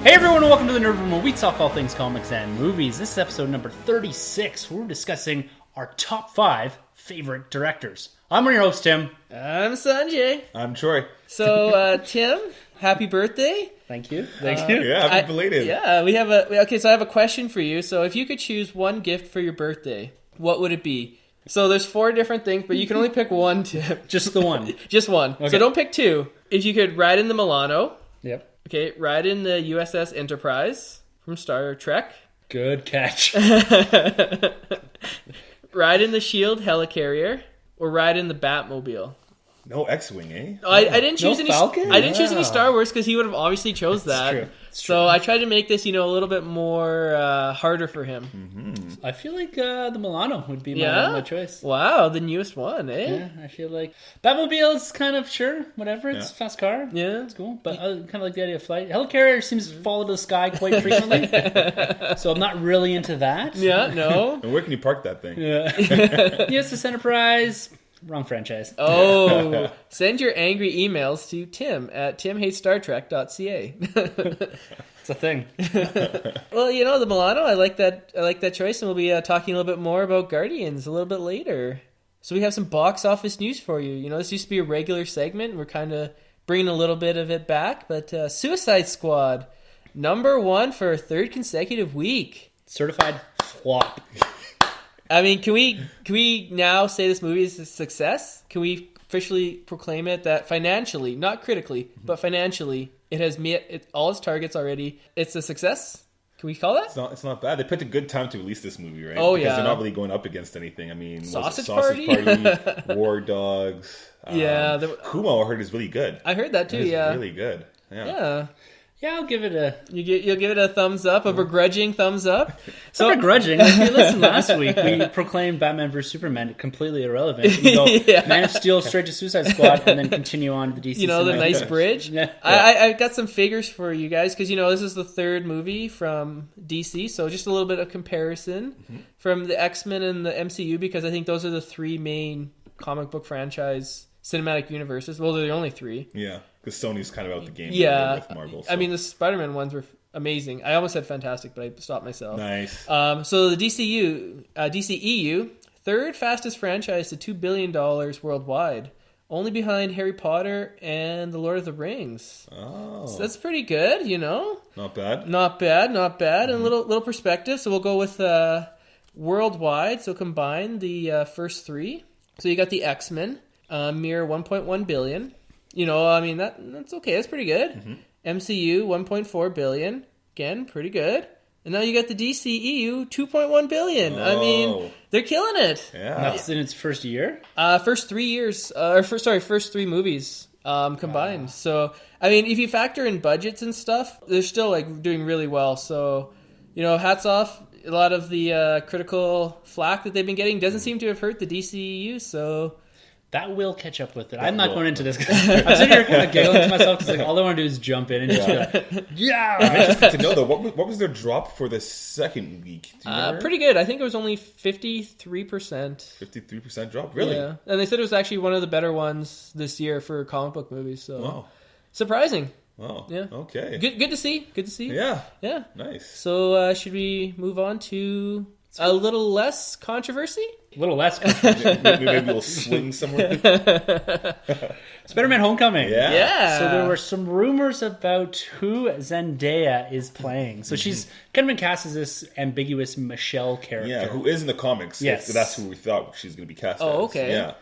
Hey everyone, welcome to the Nerd Room, where we talk all things comics and movies. This is episode number 36, where we're discussing our top 5 favorite directors. I'm your host, Tim. I'm Sunjay. I'm Troy. So, Tim, happy birthday. Thank you. Thank you. Yeah, happy belated. Yeah, we have so I have a question for you. So if you could choose one gift for your birthday, what would it be? So there's 4 different things, but you can only pick one, Tim. Just the one. Just one. Okay. So don't pick 2. If you could ride in the Milano. Yep. Okay, ride in the USS Enterprise from Star Trek. Good catch. Ride in the Shield helicarrier, or ride in the Batmobile. No X-Wing, eh? I didn't choose No any. Falcon? I didn't choose any Star Wars because he would have obviously chose that. True. So I tried to make this, a little bit more harder for him. I feel like the Milano would be my choice. Wow, the newest one, eh? Yeah, I feel like Batmobile's kind of whatever. It's a fast car. Yeah, it's cool. But I kind of like the idea of flight. Helicarrier seems to fall to the sky quite frequently, so I'm not really into that. Yeah, no. And where can you park that thing? Yeah. USS Enterprise. Wrong franchise. Oh, send your angry emails to Tim at timhatestartrek.ca. It's a thing. Well, the Milano, I like that choice, and we'll be talking a little bit more about Guardians a little bit later. So we have some box office news for you. This used to be a regular segment. We're kind of bringing a little bit of it back, but Suicide Squad, number 1 for a 3rd consecutive week. Certified flop. I mean, can we now say this movie is a success? Can we officially proclaim it that financially, not critically, but financially, it has met all its targets already? It's a success? Can we call that? It's not bad. They picked a good time to release this movie, right? Oh, because they're not really going up against anything. I mean, Sausage Party, War Dogs. Yeah. Kuma, I heard, is really good. I heard that too, yeah. Really good. Yeah. Yeah, I'll give it a... You'll give it a thumbs up, a begrudging thumbs up? So begrudging. If you listened last week, we proclaimed Batman vs. Superman completely irrelevant. We go Man of Steel straight to Suicide Squad and then continue on to the DC. The nice bridge? Yeah. I got some figures for you guys because, this is the 3rd movie from DC, so just a little bit of comparison from the X-Men and the MCU, because I think those are the 3 main comic book franchise cinematic universes. Well, they're the only 3. Yeah. Because Sony's kind of out the game with Marvel. So. I mean, the Spider-Man ones were amazing. I almost said fantastic, but I stopped myself. Nice. So the DCEU, 3rd fastest franchise to $2 billion worldwide, only behind Harry Potter and The Lord of the Rings. Oh. So that's pretty good, Not bad. Not bad. And a little perspective. So we'll go with worldwide. So combine the first 3. So you got the X-Men, mere $1.1 billion. That's okay. That's pretty good. MCU, $1.4 billion. Again, pretty good. And now you got the DCEU, $2.1 billion. I mean, they're killing it. Yeah. And that's in its first year? First 3 years. First 3 movies combined. Wow. So, I mean, if you factor in budgets and stuff, they're still, doing really well. So, hats off. A lot of the critical flack that they've been getting doesn't seem to have hurt the DCEU, so... That will catch up with it. I'm not going into this. I'm sitting here kind of giggling to myself because all I want to do is jump in and just be like, yeah. I'm interested to know, though, what was their drop for the second week? Pretty good. I think it was only 53%. 53% drop? Really? Yeah. And they said it was actually one of the better ones this year for comic book movies. So surprising. Oh, yeah. Okay. Good to see. Yeah. Yeah. Nice. So should we move on to a little less controversy? A little less controversy. Maybe we'll swing somewhere. Spider-Man Homecoming. Yeah. So there were some rumors about who Zendaya is playing. So she's kind of been cast as this ambiguous Michelle character. Yeah, who is in the comics. Yes. That's who we thought she's going to be cast as. Oh, okay. Yeah.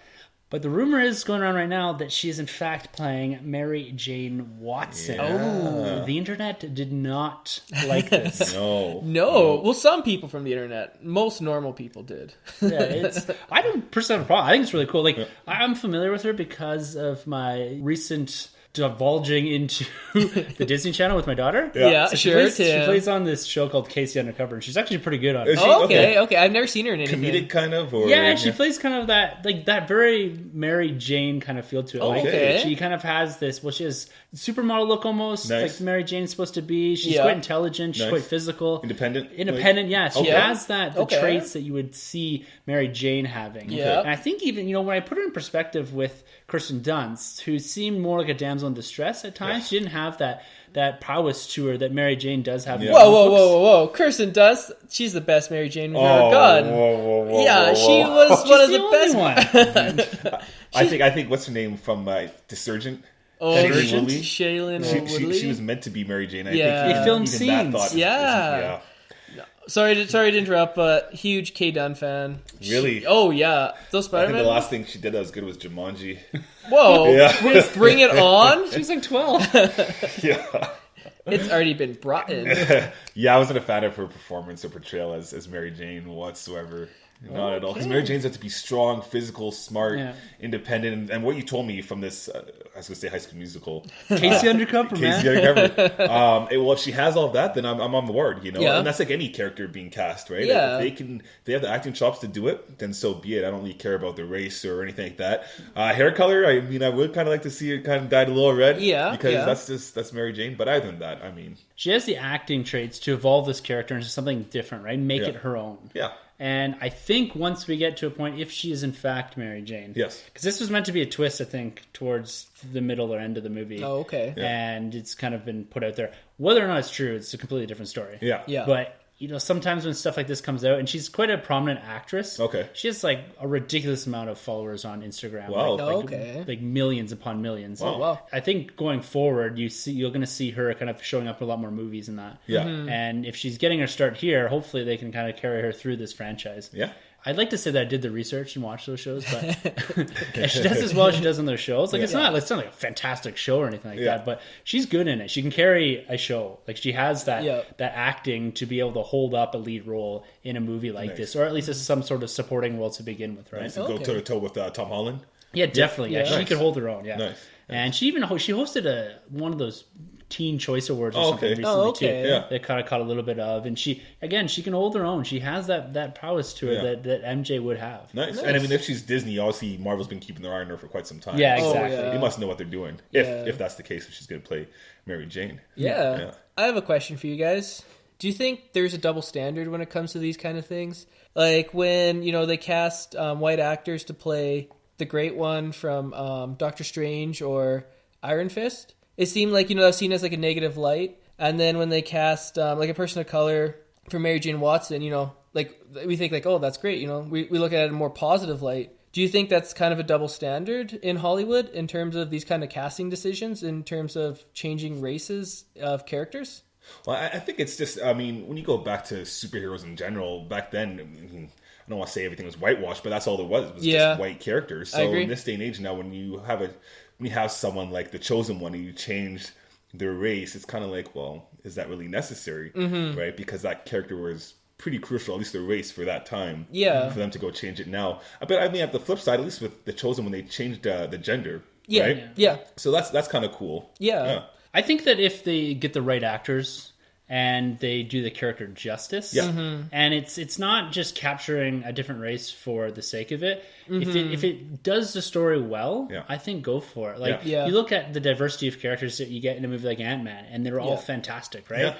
But the rumor is going around right now that she is in fact playing Mary Jane Watson. Yeah. Oh, the internet did not like this. No. Well, some people from the internet, most normal people did. Yeah, I don't personally have a problem. I think it's really cool. I'm familiar with her because of my recent divulging into the Disney Channel with my daughter. Yeah, so sure. She plays on this show called Casey Undercover, and she's actually pretty good on it. Oh, okay. I've never seen her in anything. Comedic kind of? Or, yeah, she plays kind of that very Mary Jane kind of feel to it. Okay. She kind of has this, she has supermodel look almost, nice. like Mary Jane's supposed to be. She's quite intelligent. She's quite physical. Independent, yeah. She has the traits that you would see Mary Jane having. Yeah. And I think even, when I put her in perspective with Kirsten Dunst, who seemed more like a damsel in distress at times, she didn't have that that prowess to her that Mary Jane does have. Yeah. in the Whoa, books. whoa. Kirsten Dunst, she's the best Mary Jane we've ever gotten. Whoa. Yeah, she was one of She's the best. one. I think what's her name from Desurgent? Oh, Shailene Woodley? Shailene Woodley. She was meant to be Mary Jane. I Yeah. think They filmed even that scenes. thought Yeah. Sorry to interrupt, but huge K. Dunn fan. Really? Oh yeah, those I Spider-Man. think the last thing she did that was good was Jumanji. Whoa! Yeah. Bring it on. She was like 12. Yeah. It's already been brought in. Yeah, I wasn't a fan of her performance or portrayal as Mary Jane whatsoever. Not at all. Because Mary Jane's have to be strong, physical, smart, independent. And what you told me from this, I was going to say High School Musical. Casey Undercover, man. Casey Undercover. Well, if she has all that, then I'm on board, you know? Yeah. And that's like any character being cast, right? Yeah. If they have the acting chops to do it, then so be it. I don't really care about the race or anything like that. Hair color, I mean, I would kind of like to see it kind of dyed a little red. Yeah. Because that's Mary Jane. But other than that, I mean... She has the acting traits to evolve this character into something different, right? Make it her own. Yeah. And I think once we get to a point, if she is in fact Mary Jane, Yes, because this was meant to be a twist, I think, towards the middle or end of the movie. Oh, okay. Yeah. And it's kind of been put out there. Whether or not it's true, it's a completely different story. Yeah. Yeah. But you know, sometimes when stuff like this comes out, and she's quite a prominent actress. Okay. She has like a ridiculous amount of followers on Instagram. Wow. Like millions upon millions. Wow. Wow. I think going forward, you're going to see her kind of showing up in a lot more movies and that. Yeah. And if she's getting her start here, hopefully they can kind of carry her through this franchise. Yeah. I'd like to say that I did the research and watched those shows, but if she does as well as she does on those shows. Like it's not like a fantastic show or anything like that, but she's good in it. She can carry a show. Like she has that acting to be able to hold up a lead role in a movie like this, or at least it's some sort of supporting role to begin with, right? Go toe to toe with Tom Holland. Yeah, definitely. Yeah, she Nice. could hold her own. Yeah, Nice. And she even she hosted one of those Teen Choice Awards or something recently too. Yeah. That kind of caught a little bit of, and she can hold her own. She has that prowess to her that MJ would have. Nice. And I mean, if she's Disney, obviously Marvel's been keeping their eye on her for quite some time. Yeah, So exactly. they must know what they're doing. If that's the case, if she's going to play Mary Jane. Yeah. I have a question for you guys. Do you think there's a double standard when it comes to these kind of things? Like when, they cast white actors to play the Great One from Doctor Strange or Iron Fist? It seemed like, that was seen as like a negative light. And then when they cast like a person of color for Mary Jane Watson, like we think like, oh, that's great. We look at it in a more positive light. Do you think that's kind of a double standard in Hollywood in terms of these kind of casting decisions, in terms of changing races of characters? Well, I think it's just, when you go back to superheroes in general, back then, I don't want to say everything was whitewashed, but that's all there was. It was just white characters. So in this day and age now, when you have someone like the Chosen One and you change their race, it's kind of like, well, is that really necessary? Right? Because that character was pretty crucial, at least their race for that time. Yeah. For them to go change it now. But at the flip side, at least with the Chosen One, they changed the gender. Yeah. Right? Yeah. So that's kind of cool. Yeah. I think that if they get the right actors and they do the character justice, and it's not just capturing a different race for the sake of it. If it does the story well, I think go for it. Like you look at the diversity of characters that you get in a movie like Ant-Man, and they're all fantastic, right?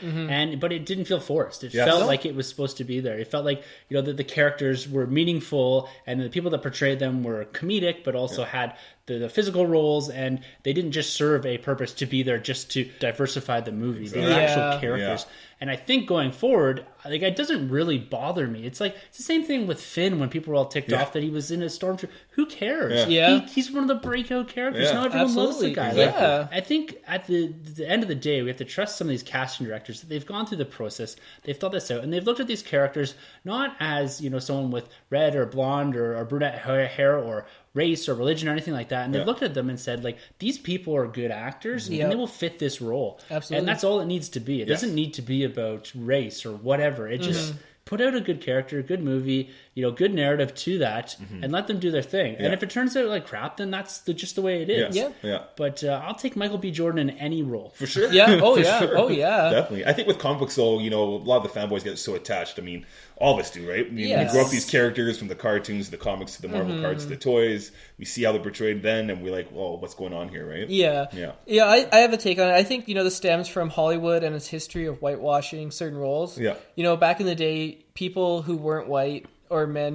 But it didn't feel forced. It felt like it was supposed to be there. It felt like that the characters were meaningful, and the people that portrayed them were comedic, but also had the physical roles, and they didn't just serve a purpose to be there just to diversify the movie. They were actual characters. And I think going forward, like, it doesn't really bother me. It's like it's the same thing with Finn when people were all ticked off that he was in a stormtrooper. Who cares? He's one of the breakout characters. Not everyone loves the guy. Exactly. Like, I think at the end of the day, we have to trust some of these casting directors that they've gone through the process, they've thought this out, and they've looked at these characters not as someone with red or blonde or brunette hair or race or religion or anything like that, and they've looked at them and said, like, these people are good actors and they will fit this role. Absolutely. And that's all it needs to be. It doesn't need to be about race or whatever. It just put out a good character, good movie, good narrative to that, and let them do their thing. And if it turns out like crap, then that's just the way it is. Yeah. But I'll take Michael B. Jordan in any role. For sure. Yeah. Oh, For yeah. sure. Oh, yeah. Definitely. I think with comic books, though, a lot of the fanboys get so attached. I mean, all of us do, right? We grow up these characters, from the cartoons to the comics to the Marvel cards to the toys. We see how they're portrayed then, and we're like, well, what's going on here, right? Yeah. I have a take on it. I think, this stems from Hollywood and its history of whitewashing certain roles. Yeah. Back in the day, people who weren't white or men,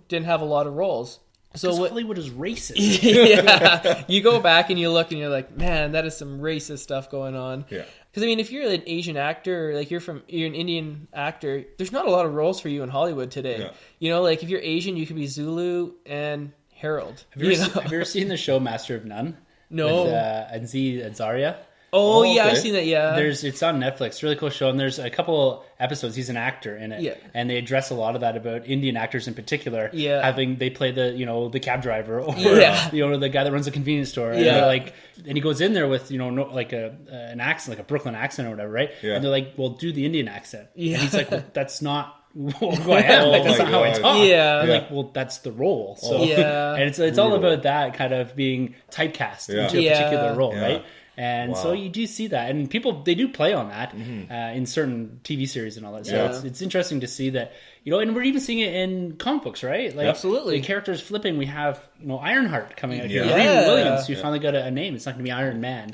didn't have a lot of roles. So Hollywood is racist. Yeah. You go back and you look and you're like, man, that is some racist stuff going on. Yeah. Because I mean, if you're an Asian actor, like you're an Indian actor, there's not a lot of roles for you in Hollywood today. Yeah. You know, like if you're Asian, you could be Zulu and Harold. Have you ever seen the show Master of None? No. With Aziz Ansariya. Oh, yeah, I've seen that, yeah. It's on Netflix, really cool show, and there's a couple episodes, he's an actor in it, and they address a lot of that about Indian actors in particular, they play the cab driver, or the guy that runs a convenience store, and and he goes in there with, an accent, like a Brooklyn accent or whatever, right? Yeah. And they're like, well, do the Indian accent. Yeah. And he's like, well, that's not who I am. Like, that's not how I talk. Yeah. Like, well, that's the role. So, and it's all about that kind of being typecast into a particular role, right? And so you do see that, and they do play on that in certain TV series and all that. So it's interesting to see that, and we're even seeing it in comic books, right? Like, absolutely, the characters flipping. We have Ironheart coming out here, Riri Williams, who finally got a name. It's not going to be Iron Man.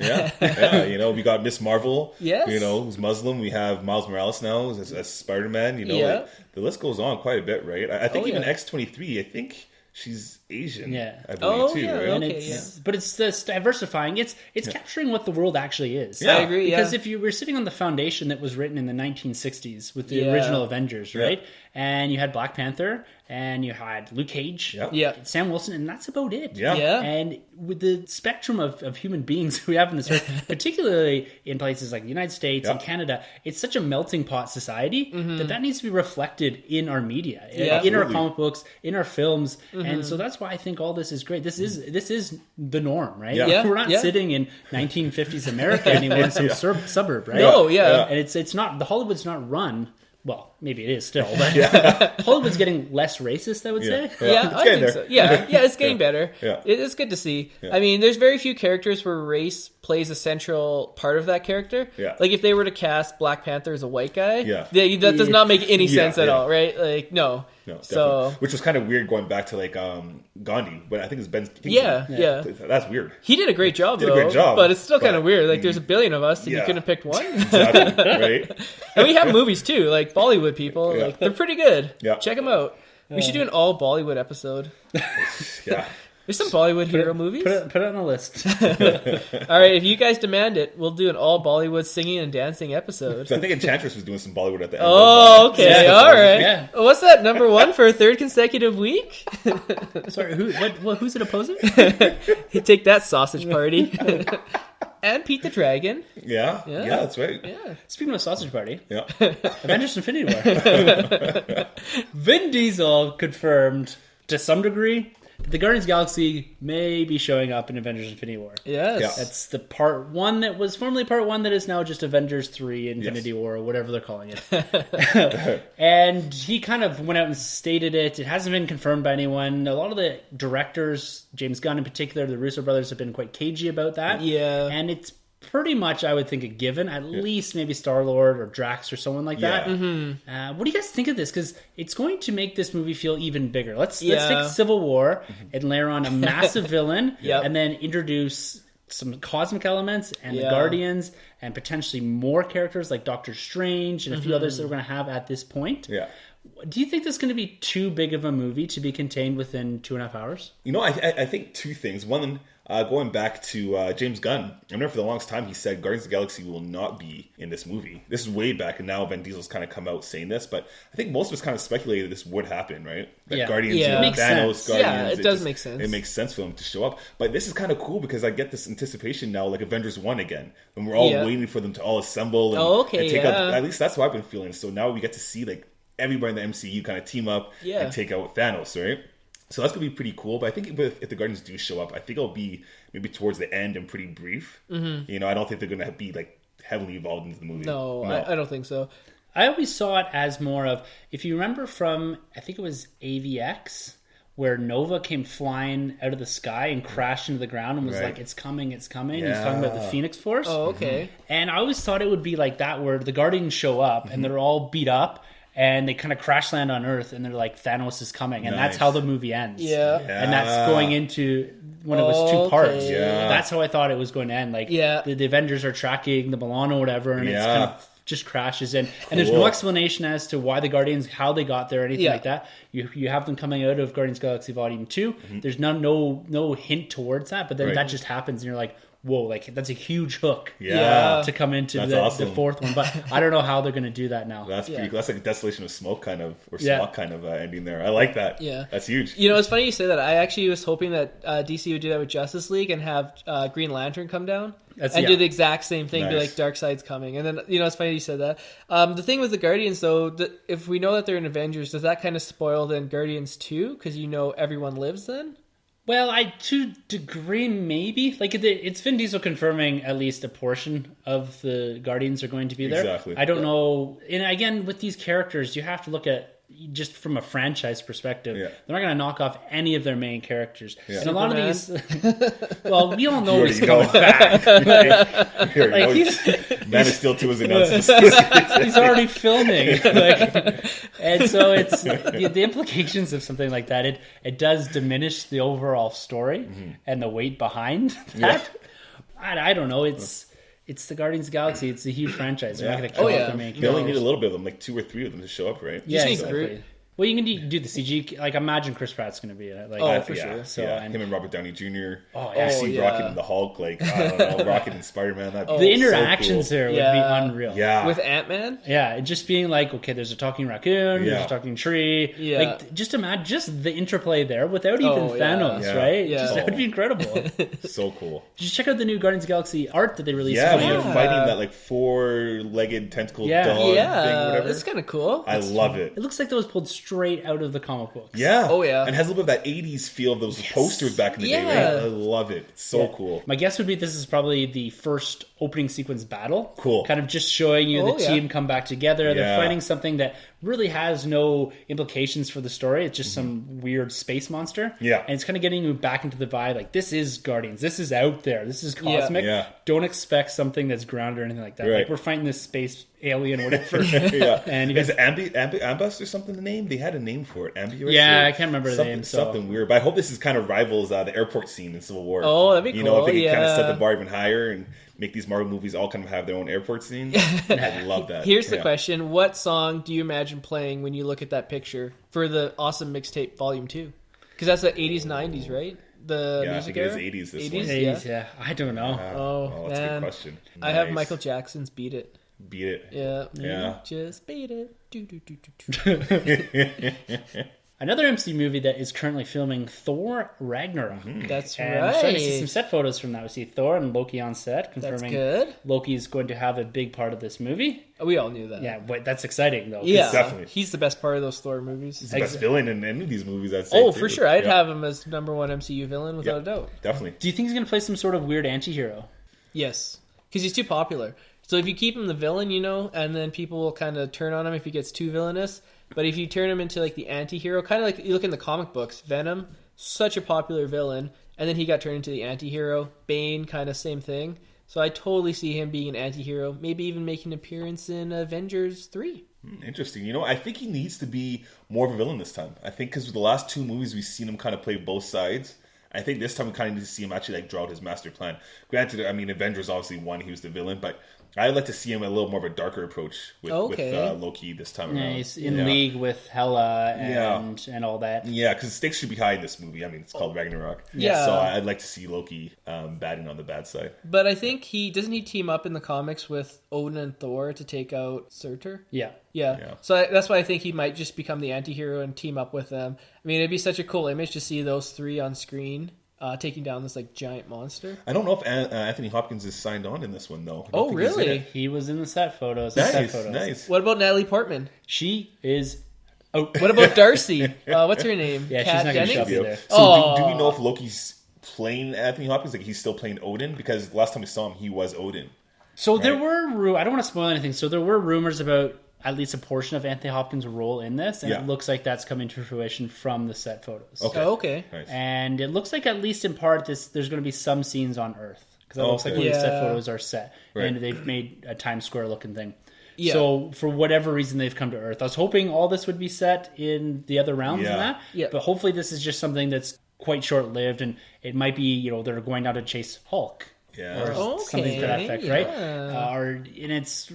We got Miss Marvel, who's Muslim. We have Miles Morales now as Spider-Man. Like, the list goes on quite a bit, right? I think even X-23. I think she's Asian, I believe, too, right? And but it's this diversifying. It's capturing what the world actually is. Yeah, I agree. Because if you were sitting on the foundation that was written in the 1960s with the original Avengers, right? And you had Black Panther, and you had Luke Cage, Sam Wilson, and that's about it. And with the spectrum of human beings we have in this earth, particularly in places like the United States and Canada, it's such a melting pot society that needs to be reflected in our media, in our comic books, in our films, and so that's why I think all this is great. This is the norm, right? We're not sitting in 1950s America anymore in some suburb, right? No, and it's not, the Hollywood's not run. Well, maybe it is still, but Hollywood's getting less racist, I would say. I think so. It's getting better. It is good to see. I mean, there's very few characters where race plays a central part of that character. Like if they were to cast Black Panther as a white guy, that does not make any sense at all, right? Like, no. So, which was kind of weird going back to like Gandhi, but I think it's Ben Kingsley. That's weird. He did a great job, but it's still kind of weird. Like, there's a billion of us, and you couldn't have picked one. Exactly, right? And we have movies too, like Bollywood people. Like, they're pretty good. Check them out. We should do an all Bollywood episode. There's some Bollywood hero movies. Put it on the list. All right, if you guys demand it, we'll do an all Bollywood singing and dancing episode. So I think Enchantress was doing some Bollywood at the end. Oh, okay, all right. Yeah. What's that, number one for a third consecutive week? Sorry, who's it opposing? You take that, Sausage Party. And Pete the Dragon. Yeah, that's right. Yeah. Speaking of Sausage Party, Avengers Infinity War. Vin Diesel confirmed to some degree the Guardians of the Galaxy may be showing up in Avengers Infinity War. Yes. That's the part one that was formerly part one that is now just Avengers 3 Infinity War, or whatever they're calling it. And he kind of went out and stated it. It hasn't been confirmed by anyone. A lot of the directors, James Gunn in particular, the Russo brothers, have been quite cagey about that. Yeah. And it's pretty much, I would think, a given. At least maybe Star-Lord or Drax or someone like that. What do you guys think of this? Because it's going to make this movie feel even bigger. Let's take Civil War and layer on a massive villain and then introduce some cosmic elements and the Guardians and potentially more characters like Doctor Strange and a few others that we're going to have at this point. Do you think this is going to be too big of a movie to be contained within 2.5 hours? I think two things. One, going back to James Gunn, I remember for the longest time he said Guardians of the Galaxy will not be in this movie. This is way back, and now Vin Diesel's kind of come out saying this, but I think most of us kind of speculated this would happen, right? That Guardians, Thanos, Guardians. Yeah, it does make sense. It makes sense for them to show up. But this is kind of cool because I get this anticipation now, like Avengers 1 again, and we're all waiting for them to all assemble and take out. At least that's what I've been feeling. So now we get to see like everybody in the MCU kind of team up and take out Thanos, right? So that's going to be pretty cool. But I think if the Guardians do show up, I think it'll be maybe towards the end and pretty brief. I don't think they're going to be like heavily involved into the movie. No. I don't think so. I always saw it as more of, if you remember from, I think it was AVX, where Nova came flying out of the sky and crashed into the ground and was like, it's coming. He's talking about the Phoenix Force. Oh, okay. And I always thought it would be like that, where the Guardians show up and they're all beat up. And they kind of crash land on Earth, and they're like, Thanos is coming, and that's how the movie ends. And that's going into when it was two parts. That's how I thought it was going to end. Like the Avengers are tracking the Milan or whatever, and it's kind of just crashes in. And there's no explanation as to why the Guardians, how they got there, or anything like that. You have them coming out of Guardians of the Galaxy Volume 2. There's no hint towards that, but then that just happens, and you're like, whoa, like that's a huge hook to come into awesome. the fourth one. But I don't know how they're going to do that now. That's pretty cool. That's like a Desolation of Smoke kind of, or Smoke kind of ending there. I like that. Yeah. That's huge. You know, it's funny you say that. I actually was hoping that DC would do that with Justice League and have Green Lantern come down. Do the exact same thing, be like Darkseid's coming. And then, you know, it's funny you said that. The thing with the Guardians, though, if we know that they're in Avengers, does that kind of spoil then Guardians 2? Because you know everyone lives then? Well, to a degree, maybe. Like, it's Vin Diesel confirming at least a portion of the Guardians are going to be there. Exactly. I don't know. And again, with these characters, you have to look at just from a franchise perspective. They're not going to knock off any of their main characters. And a lot of these... well, we all know he's coming back. Man of Steel 2 is announced. He's already filming. And so it's the implications of something like that. It does diminish the overall story and the weight behind that. I don't know. It's the Guardians of the Galaxy. It's a huge franchise. They're not going to kill off their main characters. They only need a little bit of them, like 2 or 3 of them to show up, right? Yeah, exactly. Well, you can do the CG. Like, imagine Chris Pratt's going to be in it. Like, for sure. So, him and Robert Downey Jr. See Rocket and the Hulk. Like, I don't know, Rocket and Spider-Man. The interactions here would be unreal. Yeah. With Ant-Man? Yeah, just being like, okay, there's a talking raccoon, there's a talking tree. Yeah. Like, just imagine just the interplay there without even Thanos, right? Yeah. Just, that would be incredible. So cool. Did you check out the new Guardians of the Galaxy art that they released? Yeah, when you're fighting that like 4-legged tentacle dog thing, whatever. It's kind of cool. I love it. It looks like that was pulled straight out of the comic books. Yeah. Oh, yeah. And has a little bit of that 80s feel of those posters back in the day, right? I love it. It's so cool. My guess would be this is probably the first opening sequence battle. Cool. Kind of just showing you the team come back together. They're fighting something that really has no implications for the story. It's just some weird space monster. Yeah. And it's kind of getting you back into the vibe. Like, this is Guardians. This is out there. This is cosmic. Yeah. Don't expect something that's grounded or anything like that. Right. Like, we're fighting this space alien, whatever. And is it Ambus or something the name? They had a name for it. Ambus? Yeah, I can't remember the name. Something weird. But I hope this is kind of rivals the airport scene in Civil War. Oh, that'd be cool. You know, if they can kind of set the bar even higher and make these Marvel movies all kind of have their own airport scene. I love that. Here's the question. What song do you imagine playing when you look at that picture for the Awesome Mixtape Volume 2? Because that's the 80s, 90s, right? The music era? I think it is 80s this 80s, one. 80s, yeah. I don't know. That's a good question. I have Michael Jackson's Beat It. Beat It. Yeah. Just beat it. Do, do, do, do, do. Another MC movie that is currently filming Thor Ragnarok. That's and right. We're starting to see some set photos from that. We see Thor and Loki on set, confirming Loki is going to have a big part of this movie. We all knew that. Yeah, but that's exciting, though. Yeah, definitely. He's the best part of those Thor movies. He's the best villain in any of these movies, I'd say. Oh, for sure. I'd have him as number one MCU villain, without a doubt. Definitely. Do you think he's going to play some sort of weird anti-hero? Yes, because he's too popular. So if you keep him the villain, you know, and then people will kind of turn on him if he gets too villainous. But if you turn him into like the anti-hero, kind of like you look in the comic books, Venom, such a popular villain, and then he got turned into the anti-hero. Bane, kind of same thing. So I totally see him being an anti-hero, maybe even making an appearance in Avengers 3. Interesting. You know, I think he needs to be more of a villain this time. I think because with the last 2 movies, we've seen him kind of play both sides. I think this time we kind of need to see him actually like draw out his master plan. Granted, I mean, Avengers obviously won; he was the villain, but I'd like to see him a little more of a darker approach with Loki this time around. He's in league with Hela and all that. Yeah, because the stakes should be high in this movie. I mean, it's called Ragnarok. Yeah. So I'd like to see Loki batting on the bad side. But I think doesn't he team up in the comics with Odin and Thor to take out Surtur? Yeah. So that's why I think he might just become the anti-hero and team up with them. I mean, it'd be such a cool image to see those 3 on screen. Taking down this like giant monster. I don't know if Anthony Hopkins is signed on in this one though. Oh, really? He was in the set photos. Nice. What about Natalie Portman? She is. Oh, what about Darcy? What's her name? Yeah, she's not going to shove you there. So do we know if Loki's playing Anthony Hopkins? Like he's still playing Odin? Because last time we saw him, he was Odin. So there were. I don't want to spoil anything. So there were rumors about at least a portion of Anthony Hopkins' role in this, and it looks like that's coming to fruition from the set photos. Okay. Nice. And it looks like at least in part there's going to be some scenes on Earth because it looks like where the set photos are set, and they've made a Times Square looking thing. Yeah. So for whatever reason they've come to Earth. I was hoping all this would be set in the other realms and that, but hopefully this is just something that's quite short lived, and it might be they're going out to chase Hulk. Yeah. Or something to that effect, right?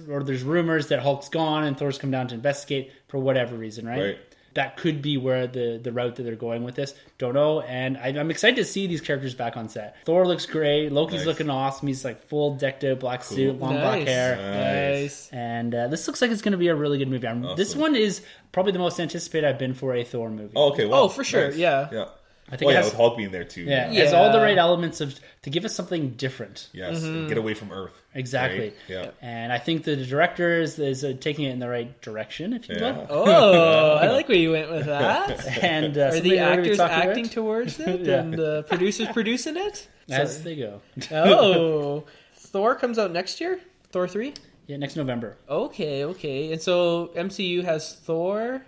Or there's rumors that Hulk's gone and Thor's come down to investigate for whatever reason, right? that could be where the route that they're going with this. Don't know. And I'm excited to see these characters back on set. Thor looks great. Loki's looking awesome. He's like full decked out black suit, long black hair. Nice. And this looks like it's going to be a really good movie. Awesome. This one is probably the most anticipated I've been for a Thor movie. Oh, okay. Wow. Oh, for sure. Nice. Yeah. I think with Hulk being there too. Yeah, it has all the right elements to give us something different. Yes, and get away from Earth. Exactly. Right? Yeah. And I think the director is taking it in the right direction, if you will. Oh, I like where you went with that. And are the actors acting towards it, Yeah. and the producers producing it as they go? Oh, Thor comes out next year. Thor 3. Yeah, next November. Okay. And so MCU has Thor,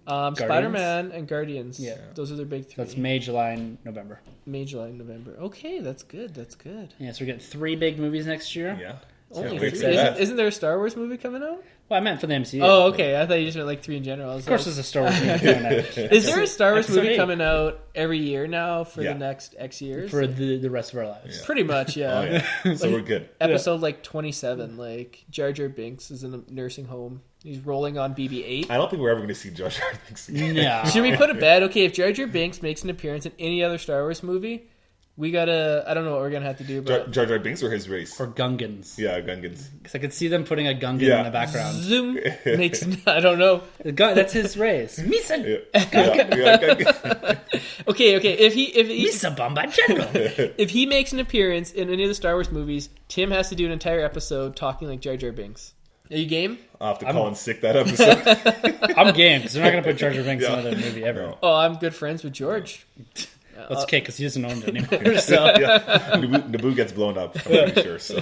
Spider-Man, and Guardians. Yeah. Those are their big 3. That's May, July, and November. May, July, and November. Okay, that's good. Yeah, so we're getting 3 big movies next year. Yeah. Only Wait 3. for that. Isn't there a Star Wars movie coming out? Well, I meant for the MCU. Oh, okay. I thought you just meant like 3 in general. Of course, there's a Star Wars movie coming out. Is there a Star Wars Episode movie 8. coming out every year now for the next X years? For the rest of our lives. Yeah. Pretty much, yeah. Oh, yeah. So we're good. Episode like 27, like Jar Jar Binks is in a nursing home. He's rolling on BB-8. I don't think we're ever going to see Jar Jar Binks again. Yeah. Should we put a bet? Okay, if Jar Jar Binks makes an appearance in any other Star Wars movie, we gotta... I don't know what we're gonna have to do, but... Jar Jar Binks or his race? Or Gungans. Yeah, Gungans. Because I could see them putting a Gungan in the background. Zoom makes... I don't know. That's his race. Misa. Yeah. Okay. If he Misa Bomba General. if he makes an appearance in any of the Star Wars movies, Tim has to do an entire episode talking like Jar Jar Binks. Are you game? I'll have to call in sick that episode. I'm game, because they're not going to put Jar Jar Binks in another movie ever. No. Oh, I'm good friends with George. That's okay, because he doesn't own it anymore. So. Naboo gets blown up, I'm pretty sure. So.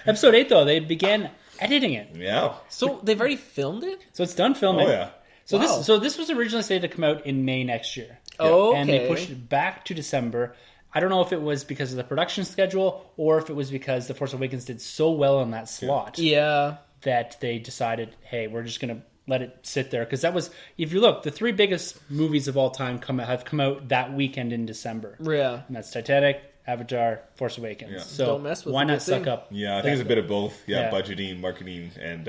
Episode 8, though, they began editing it. Yeah. So they've already filmed it? So it's done filming. Oh, yeah. So this was originally slated to come out in May next year. Oh, okay. And they pushed it back to December. I don't know if it was because of the production schedule or if it was because The Force Awakens did so well in that slot that they decided, hey, we're just going to let it sit there. Because that was, if you look, the 3 biggest movies of all time have come out that weekend in December. Yeah. And that's Titanic, Avatar, Force Awakens. Yeah. So Don't mess with why the not good suck thing. up? Yeah, I think it's a bit of both. Yeah. Budgeting, marketing, and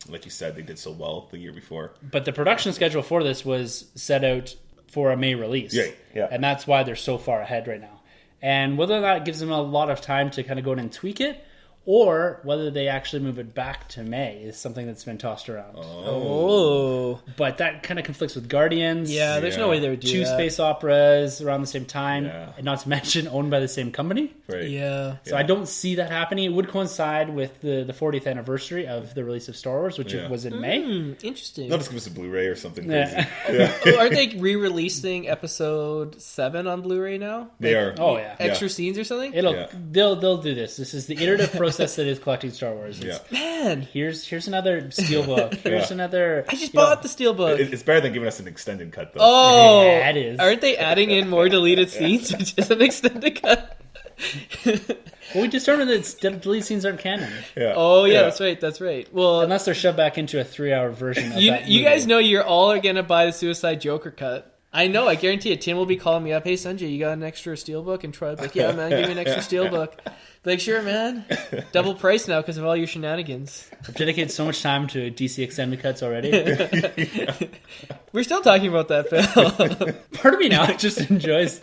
like you said, they did so well the year before. But the production schedule for this was set out for a May release. Yeah. And that's why they're so far ahead right now. And whether or not it gives them a lot of time to kind of go in and tweak it, or whether they actually move it back to May is something that's been tossed around. Oh. But that kind of conflicts with Guardians. Yeah, there's no way they would do 2 that. space operas around the same time, Yeah. and not to mention owned by the same company. Right. Yeah. So I don't see that happening. It would coincide with the 40th anniversary of the release of Star Wars, which was in May. Interesting. They'll just give us a Blu-ray or something Yeah. crazy. Oh, aren't they re-releasing episode 7 on Blu-ray now? They are. Oh, yeah. Extra scenes or something? They'll do this. This is the iterative process that is collecting Star Wars. It's, Man, here's another steelbook. Here's another. I just bought the steelbook. It's better than giving us an extended cut, though. Oh, Yeah, it is. Aren't they adding in more deleted scenes, which is an extended cut? Well, we determined that deleted scenes aren't canon Yeah. Oh, yeah, that's right. Well, unless they're shoved back into a 3-hour version. Of you that you movie. guys know you're all going to buy the Suicide Joker cut. I know, I guarantee it. Tim will be calling me up, hey, Sunjay, you got an extra steelbook? And Troy will be like, yeah, man, give me an extra steelbook. Be like, sure, man. Double price now because of all your shenanigans. I've dedicated so much time to DC extended cuts already. We're still talking about that film. Part of me now just enjoys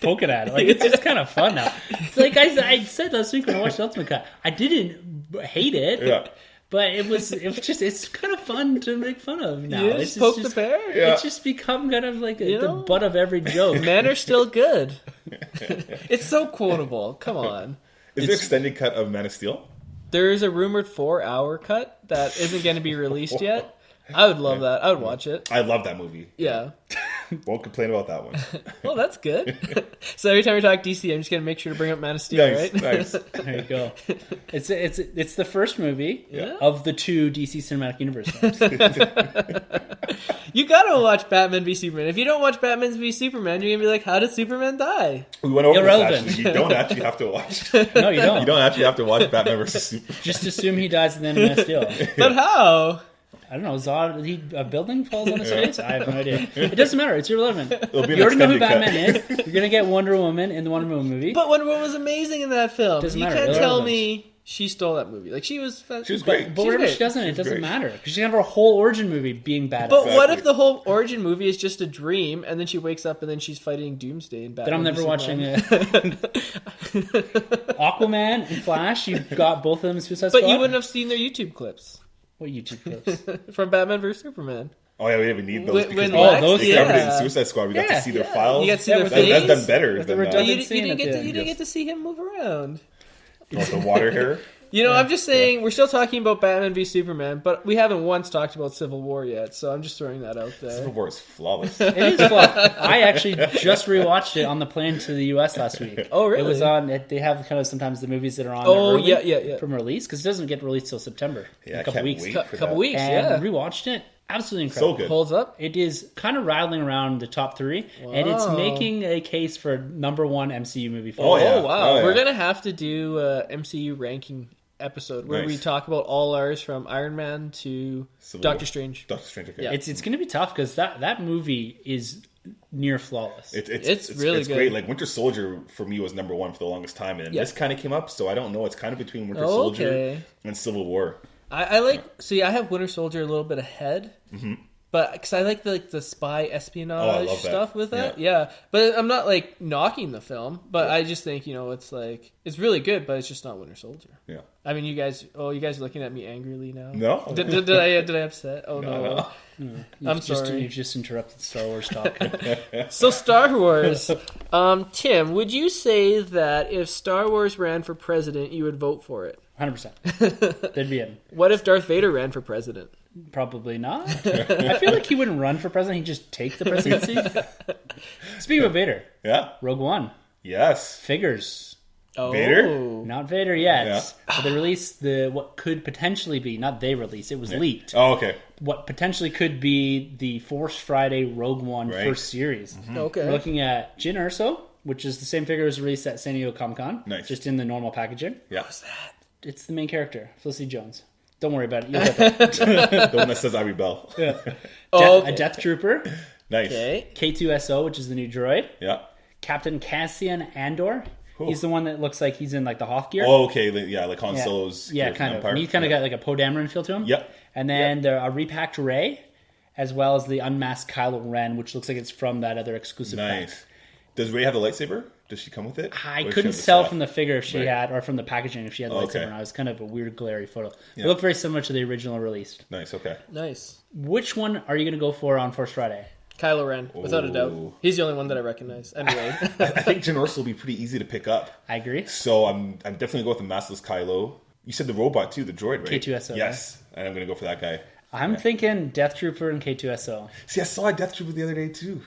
poking at it. Like, it's just kind of fun now. It's like I said last week when I watched the Ultimate Cut, I didn't hate it. Yeah. But it's kind of fun to make fun of now. You It's just poke the bear? It's just become kind of like the butt of every joke. Men are still good. It's so quotable. Come on. Is there an extended cut of Man of Steel? There is a rumored 4-hour cut that isn't going to be released yet. I would love that. I would watch it. I love that movie. Yeah. Won't complain about that one. Well, that's good. So every time we talk DC, I'm just going to make sure to bring up Man of Steel, Nice, right? nice. There you go. It's the first movie Yeah. of the 2 DC Cinematic Universe films. You got to watch Batman v Superman. If you don't watch Batman v Superman, you're going to be like, how did Superman die? We went over Irrelevant. this, actually. You don't actually have to watch. No, you don't. You don't actually have to watch Batman versus Superman. Just assume he dies at the end of Man of Steel. But how? I don't know. Zod, a building falls on his face? I have no idea. It doesn't matter. It's irrelevant. It'll be an You already know who extended Batman cut. is. You're going to get Wonder Woman in the Wonder Woman movie. But Wonder Woman was amazing in that film. Doesn't You matter. can't tell Irrelevant. me she stole that movie. Like, she was great. But whatever she doesn't, it doesn't matter. Because she can have her whole origin movie being badass. But what if the whole origin movie is just a dream, and then she wakes up and then she's fighting Doomsday and Batman? Then I'm never watching it. Aquaman and Flash, you got both of them in Suicide Squad? But you wouldn't have seen their YouTube clips. What YouTube clips? From Batman vs. Superman. Oh yeah, we didn't even need those because those they covered it in Suicide Squad. We got to see their files. You got to see their face. That's done better. You didn't get to see him move around. The water hair. I'm just saying, we're still talking about Batman v Superman, but we haven't once talked about Civil War yet, so I'm just throwing that out there. Civil War is flawless. It is flawless. I actually just rewatched it on the plane to the U.S. last week. Oh, really? It was on, they have kind of sometimes the movies that are on early from release, because it doesn't get released till September. Yeah, a couple weeks. Couple weeks, and rewatched it. Absolutely incredible. So good. Holds up. It is kind of rattling around the top 3, and it's making a case for number 1 MCU movie. Oh, yeah. Wow. We're going to have to do MCU ranking episode where we talk about all ours from Iron Man to Doctor Strange. Doctor Strange, okay. Yeah. It's going to be tough because that movie is near flawless. It's really good. Great. Like Winter Soldier for me was number 1 for the longest time, and this kind of came up, so I don't know. It's kind of between Winter Soldier and Civil War. I have Winter Soldier a little bit ahead, but because I like the spy espionage stuff with that. Yeah, but I'm not like knocking the film, but I just think it's really good, but it's just not Winter Soldier. Yeah, I mean, you guys are looking at me angrily now. No, did I upset? Oh no. I'm sorry. You've just interrupted Star Wars talk. So Star Wars, Tim, would you say that if Star Wars ran for president, you would vote for it? 100%. They'd be in. What if Darth Vader ran for president? Probably not. I feel like he wouldn't run for president. He'd just take the presidency. Speaking of Vader. Yeah. Rogue One. Yes. Figures. Oh. Vader? Not Vader yet. Yeah. But they released what could potentially be, not they released, it was leaked. Oh, okay. What potentially could be the Force Friday Rogue One first series. Mm-hmm. Okay. We're looking at Jyn Erso, which is the same figure as released at San Diego Comic-Con. Nice. Just in the normal packaging. Yeah. What's that? It's the main character, Felicity Jones. Don't worry about it. You'll get that. The one that says I rebel. Yeah. Okay. A Death Trooper. Nice. Okay. K2SO, which is the new droid. Yeah. Captain Cassian Andor. Ooh. He's the one that looks like he's in like the Hoth gear. Oh, okay. Yeah, like Han Solo's. Yeah, kind of. And he's kind of got like a Poe Dameron feel to him. Yep. And then there are a repacked Rey, as well as the unmasked Kylo Ren, which looks like it's from that other exclusive pack. Does Rey have a lightsaber? Does she come with it? I couldn't tell from the figure if she had, or from the packaging if she had the lightsaber or not. It was kind of a weird glary photo. Yeah. It looked very similar to the original released. Nice, okay. Nice. Which one are you going to go for on Force Friday? Kylo Ren, without a doubt. He's the only one that I recognize. Anyway. I think Jyn Erso will be pretty easy to pick up. I agree. So I'm definitely going to go with the maskless Kylo. You said the robot too, the droid, right? K2SO. Yes, and I'm going to go for that guy. I'm thinking Death Trooper and K2SO. See, I saw a Death Trooper the other day too.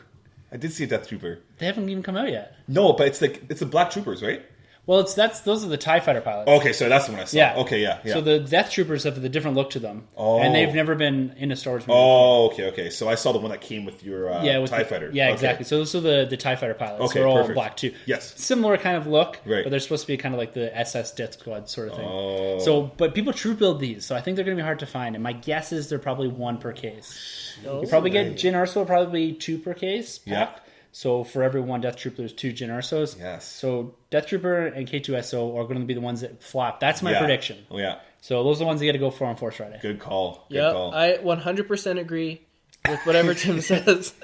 I did see a Death Trooper. They haven't even come out yet. No, but it's the Black Troopers, right? Well, those are the TIE Fighter pilots. Okay, so that's the one I saw. Yeah. Okay, yeah. So the Death Troopers have the different look to them. Oh. And they've never been in a Star Wars movie. Oh, okay. So I saw the one that came with your TIE Fighter. Yeah, exactly. So those are the TIE Fighter pilots. Okay, they're all perfect. black too. Yes. Similar kind of look, right. But they're supposed to be kind of like the SS Death Squad sort of thing. Oh. So, but people troop build these, so I think they're going to be hard to find. And my guess is they're probably 1 per case. You probably get Jyn Erso, probably 2 per case. Pack. Yeah. So for every 1 Death Trooper, there's 2 Jyn Ersos. Yes. So Death Trooper and K2SO are going to be the ones that flop. That's my prediction. Oh, yeah. So those are the ones you got to go for on Force Friday. Good call. Yeah, I 100% agree with whatever Tim says.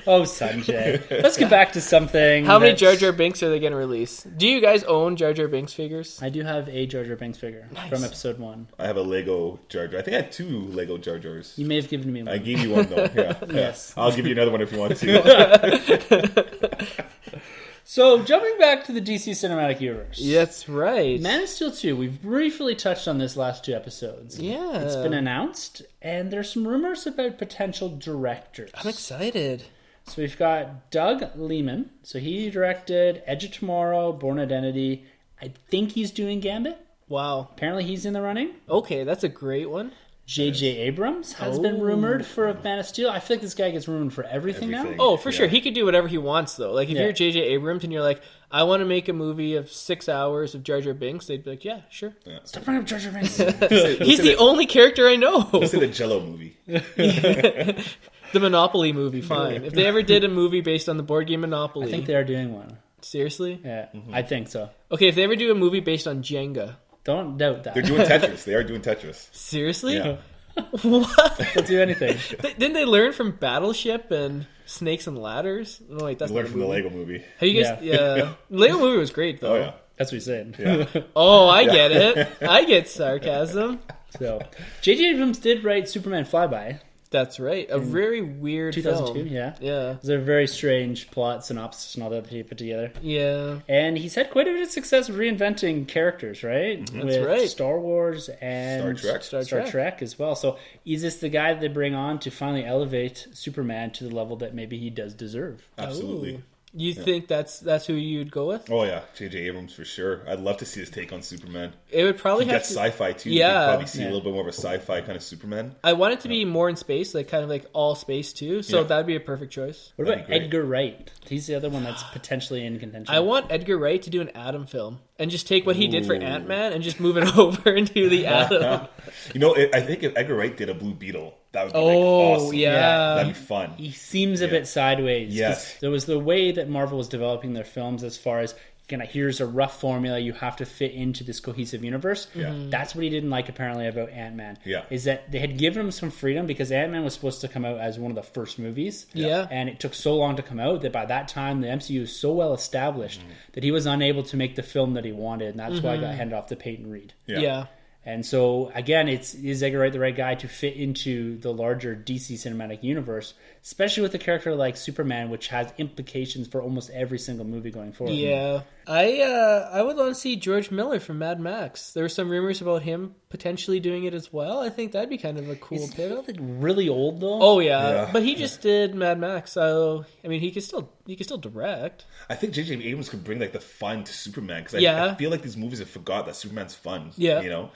Oh, Sunjay. Let's get back to something. How many Jar Jar Binks are they going to release? Do you guys own Jar Jar Binks figures? I do have a Jar Jar Binks figure from episode 1. I have a Lego Jar Jar. I think I had 2 Lego Jar Jars. You may have given me one. I gave you one, though. Yeah. Yes. I'll give you another one if you want to. So, jumping back to the DC Cinematic Universe. That's right. Man of Steel 2, we've briefly touched on this last 2 episodes. Yeah. It's been announced, and there's some rumors about potential directors. I'm excited. So we've got Doug Liman. So he directed Edge of Tomorrow, Bourne Identity. I think he's doing Gambit. Wow. Apparently he's in the running. Okay, that's a great one. J.J. Abrams has been rumored for a Man of Steel. I feel like this guy gets rumored for everything now. Oh, for sure. He could do whatever he wants, though. Like, if you're J.J. Abrams and you're like, I want to make a movie of 6 hours of Jar Jar Binks, they'd be like, yeah, sure. Yeah. Stop bringing up Jar Jar Binks. He's the only character I know. Let's say the Jello movie. The Monopoly movie, fine. If they ever did a movie based on the board game Monopoly. I think they are doing one. Seriously? Yeah, I think so. Okay, if they ever do a movie based on Jenga. Don't doubt that. They're doing Tetris. They are doing Tetris. Seriously? Yeah. What? They'll do anything. Didn't they learn from Battleship and Snakes and Ladders? No, wait, that's Learn not a from the movie. Lego movie. Have you guys? Yeah. The Lego movie was great, though. Oh, yeah. That's what he's saying. Yeah. Oh, I get it. I get sarcasm. So, J.J. Abrams did write Superman Flyby. That's right. A very weird 2002, film. yeah. Yeah. It was a very strange plot, synopsis, and all that he put together. Yeah. And he's had quite a bit of success reinventing characters, right? That's right. Star Wars and Star Trek as well. So is this the guy that they bring on to finally elevate Superman to the level that maybe he does deserve? Absolutely. Ooh. You think that's who you'd go with? Oh yeah, J.J. Abrams for sure. I'd love to see his take on Superman. It would probably He have gets to... sci-fi too. Yeah. You could probably see a little bit more of a sci-fi kind of Superman. I want it to be more in space, like kind of like all space too. So that'd be a perfect choice. What That'd about be great. Edgar Wright? He's the other one that's potentially in contention. I want Edgar Wright to do an Atom film and just take what he did for Ant-Man and just move it over into the Atom. I think if Edgar Wright did a Blue Beetle, that would be awesome. Yeah. That'd be fun. He seems a bit sideways. 'Cause Yes. there was the way that Marvel was developing their films as far as, here's a rough formula you have to fit into this cohesive universe. Yeah. That's what he didn't like apparently about Ant-Man. Yeah. Is that they had given him some freedom because Ant-Man was supposed to come out as one of the first movies. Yeah. And it took so long to come out that by that time the MCU was so well established that he was unable to make the film that he wanted, and that's why I got handed off to Peyton Reed. Yeah. And so, again, is Edgar Wright the right guy to fit into the larger DC cinematic universe, especially with a character like Superman, which has implications for almost every single movie going forward? Yeah. I would want to see George Miller from Mad Max. There were some rumors about him potentially doing it as well. I think that'd be kind of a cool pivot. Like really old though. Oh yeah, but he just did Mad Max, so I mean he could still direct. I think J.J. Abrams could bring like the fun to Superman because I feel like these movies have forgot that Superman's fun. Yeah. You know?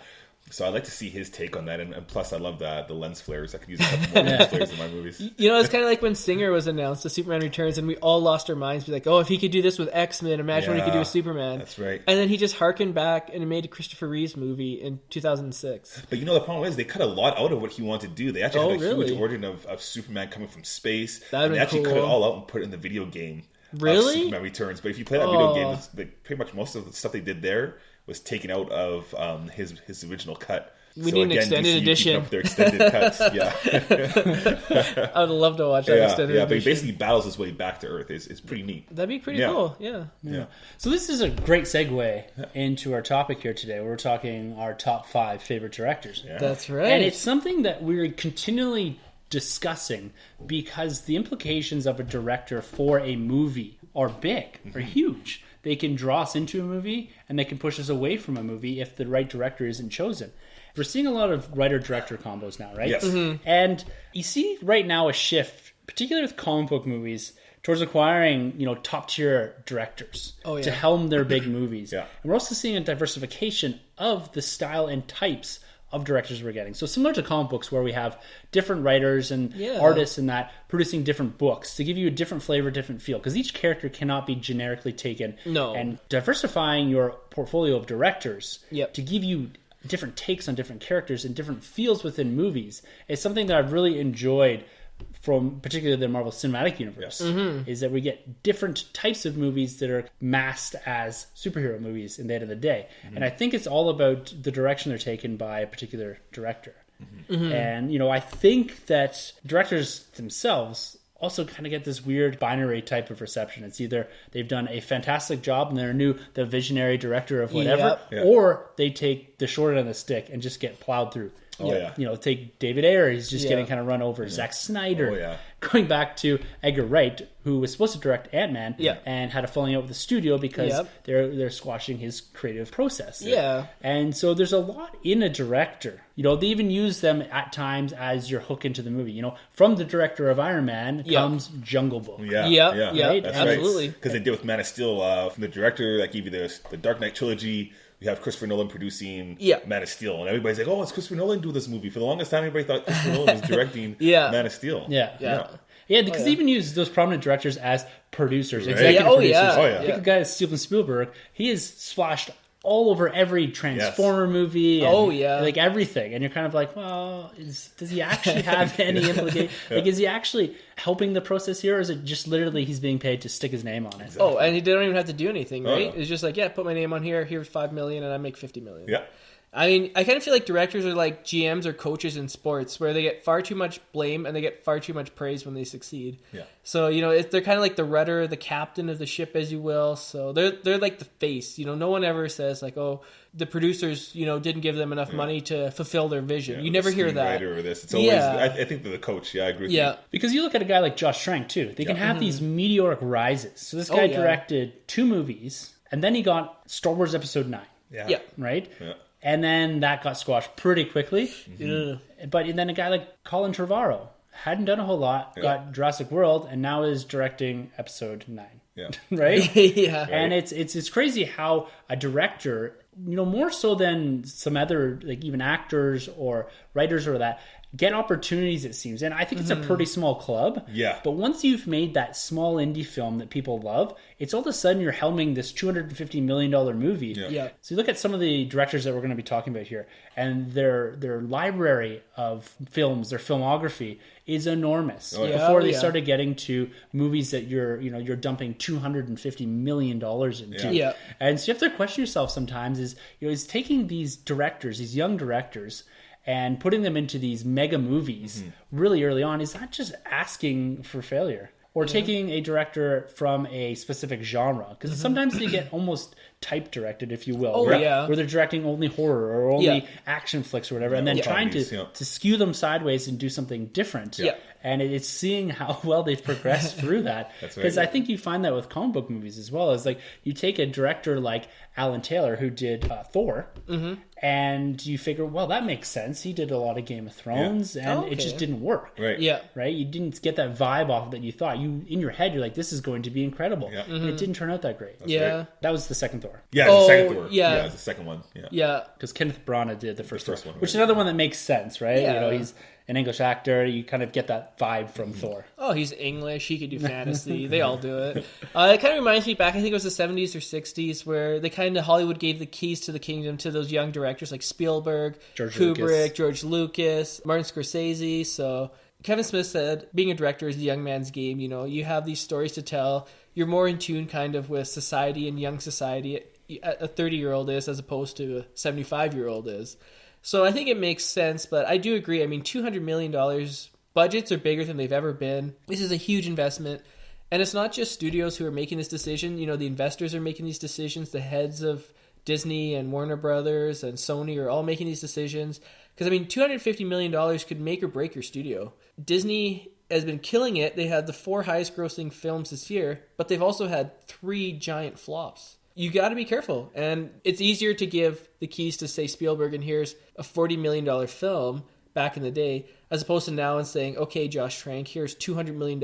So I'd like to see his take on that, and plus I love the lens flares. I could use a couple more lens flares in my movies. You know, it's kind of like when Singer was announced, the Superman Returns, and we all lost our minds. Be like, oh, if he could do this with X-Men, imagine what he could do with Superman. That's right. And then he just harkened back and made a Christopher Reeves movie in 2006. But the problem is they cut a lot out of what he wanted to do. They actually had a huge origin of Superman coming from space. That'd and they actually cool. cut it all out and put it in the video game. Really? Superman Returns. But if you play that video game, pretty much most of the stuff they did there was taken out of his original cut. We need an extended edition. Up their extended cuts. Yeah. I would love to watch that extended edition. But he basically battles his way back to Earth. It's pretty neat. That'd be pretty cool. Yeah. So this is a great segue into our topic here today. We're talking our top 5 favorite directors. Yeah. That's right. And it's something that we're continually discussing because the implications of a director for a movie are big, are huge. They can draw us into a movie and they can push us away from a movie if the right director isn't chosen. We're seeing a lot of writer-director combos now, right? Yes. And you see right now a shift, particularly with comic book movies, towards acquiring, top-tier directors to helm their big movies. Yeah. And we're also seeing a diversification of the style and types of directors we're getting. So similar to comic books where we have different writers and artists and that producing different books to give you a different flavor, different feel. Because each character cannot be generically taken. No. And diversifying your portfolio of directors to give you different takes on different characters and different feels within movies is something that I've really enjoyed from particularly the Marvel Cinematic Universe, is that we get different types of movies that are masked as superhero movies in the end of the day. And I think it's all about the direction they're taken by a particular director. And, I think that directors themselves also kind of get this weird binary type of reception. It's either they've done a fantastic job and they're the visionary director of whatever, or they take the short end of the stick and just get plowed through. Take David Ayer, he's just getting kind of run over. Zack Snyder, going back to Edgar Wright, who was supposed to direct Ant-Man and had a falling out with the studio because they're squashing his creative process. And so there's a lot in a director. They even use them at times as your hook into the movie. From the director of Iron Man comes Jungle Book. Right? That's absolutely. Because they did with Man of Steel, from the director that gave you the Dark Knight trilogy. We have Christopher Nolan producing Man of Steel. And everybody's like, it's Christopher Nolan doing this movie. For the longest time, everybody thought Christopher Nolan was directing Man of Steel. Yeah, because they even use those prominent directors as producers, right? executive producers. Oh, yeah. Pick a guy like Steven Spielberg. He has splashed all over every Transformer movie. And, like everything. And you're kind of like, well, does he actually have any implication? Like, is he actually helping the process here, or is it just literally he's being paid to stick his name on it? Exactly. Oh, and he don't even have to do anything, right? It's just like, put my name on here. Here's $5 million, and I make $50 million. Yeah. I mean, I kind of feel like directors are like GMs or coaches in sports, where they get far too much blame and they get far too much praise when they succeed. Yeah. So, they're kind of like the rudder, the captain of the ship, as you will. So they're like the face. No one ever says like, oh, the producers, didn't give them enough money to fulfill their vision. You never hear that. Or this. It's always, I think that the coach, I agree with you. Because you look at a guy like Josh Trank, too. They can have these meteoric rises. So this guy directed 2 movies, and then he got Star Wars Episode 9. Yeah. Right? Yeah. And then that got squashed pretty quickly. Mm-hmm. But then a guy like Colin Trevorrow hadn't done a whole lot, got Jurassic World, and now is directing Episode 9. Yeah. Right? Yeah. And it's crazy how a director, more so than some other, like even actors or writers or that, get opportunities, it seems. And I think it's a pretty small club. Yeah. But once you've made that small indie film that people love, it's all of a sudden you're helming this $250 million movie. Yeah. So you look at some of the directors that we're going to be talking about here, and their library of films, their filmography is enormous. Before they started getting to movies that you're dumping $250 million into. Yeah. And so you have to question yourself sometimes is taking these directors, these young directors, and putting them into these mega movies really early on, is that just asking for failure? Or taking a director from a specific genre? Because sometimes they get almost type directed, if you will. Where they're directing only horror or only action flicks or whatever, and then trying to skew them sideways and do something different. Yeah. And it's seeing how well they've progressed through that. Because I think you find that with comic book movies as well. Is like you take a director like Alan Taylor, who did Thor, and you figure, well, that makes sense. He did a lot of Game of Thrones, and it just didn't work. Right. Yeah. Right? You didn't get that vibe off that you thought. In your head, you're like, this is going to be incredible. Yeah. And it didn't turn out that great. Right. That was the second Thor. Yeah, the second Thor. Yeah. Yeah, the second one. Yeah. Yeah. Because Kenneth Branagh did the first Thor, one, which is another one that makes sense, right? Yeah. He's an English actor. You kind of get that vibe from Thor. Oh, he's English. He could do fantasy. They all do it. It kind of reminds me back, I think it was the 70s or 60s, where they kind of, Hollywood gave the keys to the kingdom to those young directors like Spielberg, Kubrick, George Lucas, Martin Scorsese. So Kevin Smith said, being a director is a young man's game. You have these stories to tell. You're more in tune kind of with society and young society a 30-year-old is, as opposed to a 75-year-old is. So I think it makes sense, but I do agree. I mean, $200 million, budgets are bigger than they've ever been. This is a huge investment. And it's not just studios who are making this decision. The investors are making these decisions. The heads of Disney and Warner Brothers and Sony are all making these decisions. Because, $250 million could make or break your studio. Disney has been killing it. They had the 4 highest grossing films this year, but they've also had 3 giant flops. You got to be careful. And it's easier to give the keys to, say, Spielberg, and here's a $40 million film back in the day, as opposed to now and saying, okay, Josh Trank, here's $200 million.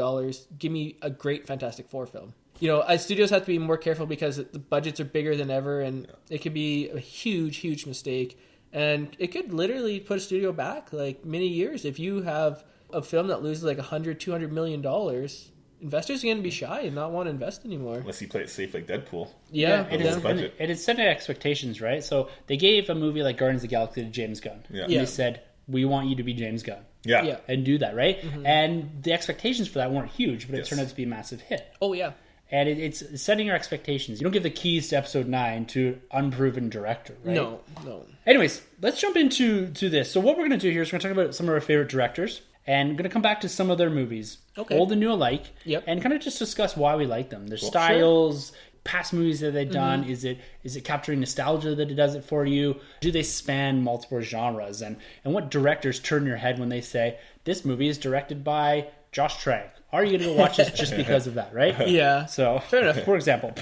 Give me a great Fantastic Four film. Studios have to be more careful because the budgets are bigger than ever, and it could be a huge, huge mistake. And it could literally put a studio back like many years. If you have a film that loses like $100-200 million, investors are going to be shy and not want to invest anymore. Unless you play it safe like Deadpool. Yeah. It is setting expectations, right? So they gave a movie like Guardians of the Galaxy to James Gunn. Yeah. And they said, we want you to be James Gunn. Yeah. And do that, right? Mm-hmm. And the expectations for that weren't huge, but it turned out to be a massive hit. Oh, yeah. And it's setting your expectations. You don't give the keys to Episode 9 to an unproven director, right? No. Anyways, let's jump into this. So what we're going to do here is we're going to talk about some of our favorite directors. And I'm going to come back to some of their movies, old and new alike, and kind of just discuss why we like them. Their styles, past movies that they've done. Is it capturing nostalgia that it does it for you? Do they span multiple genres? And what directors turn your head when they say, this movie is directed by Josh Trank? Are you going to go watch this just because of that, right? Yeah. So, fair enough. For example.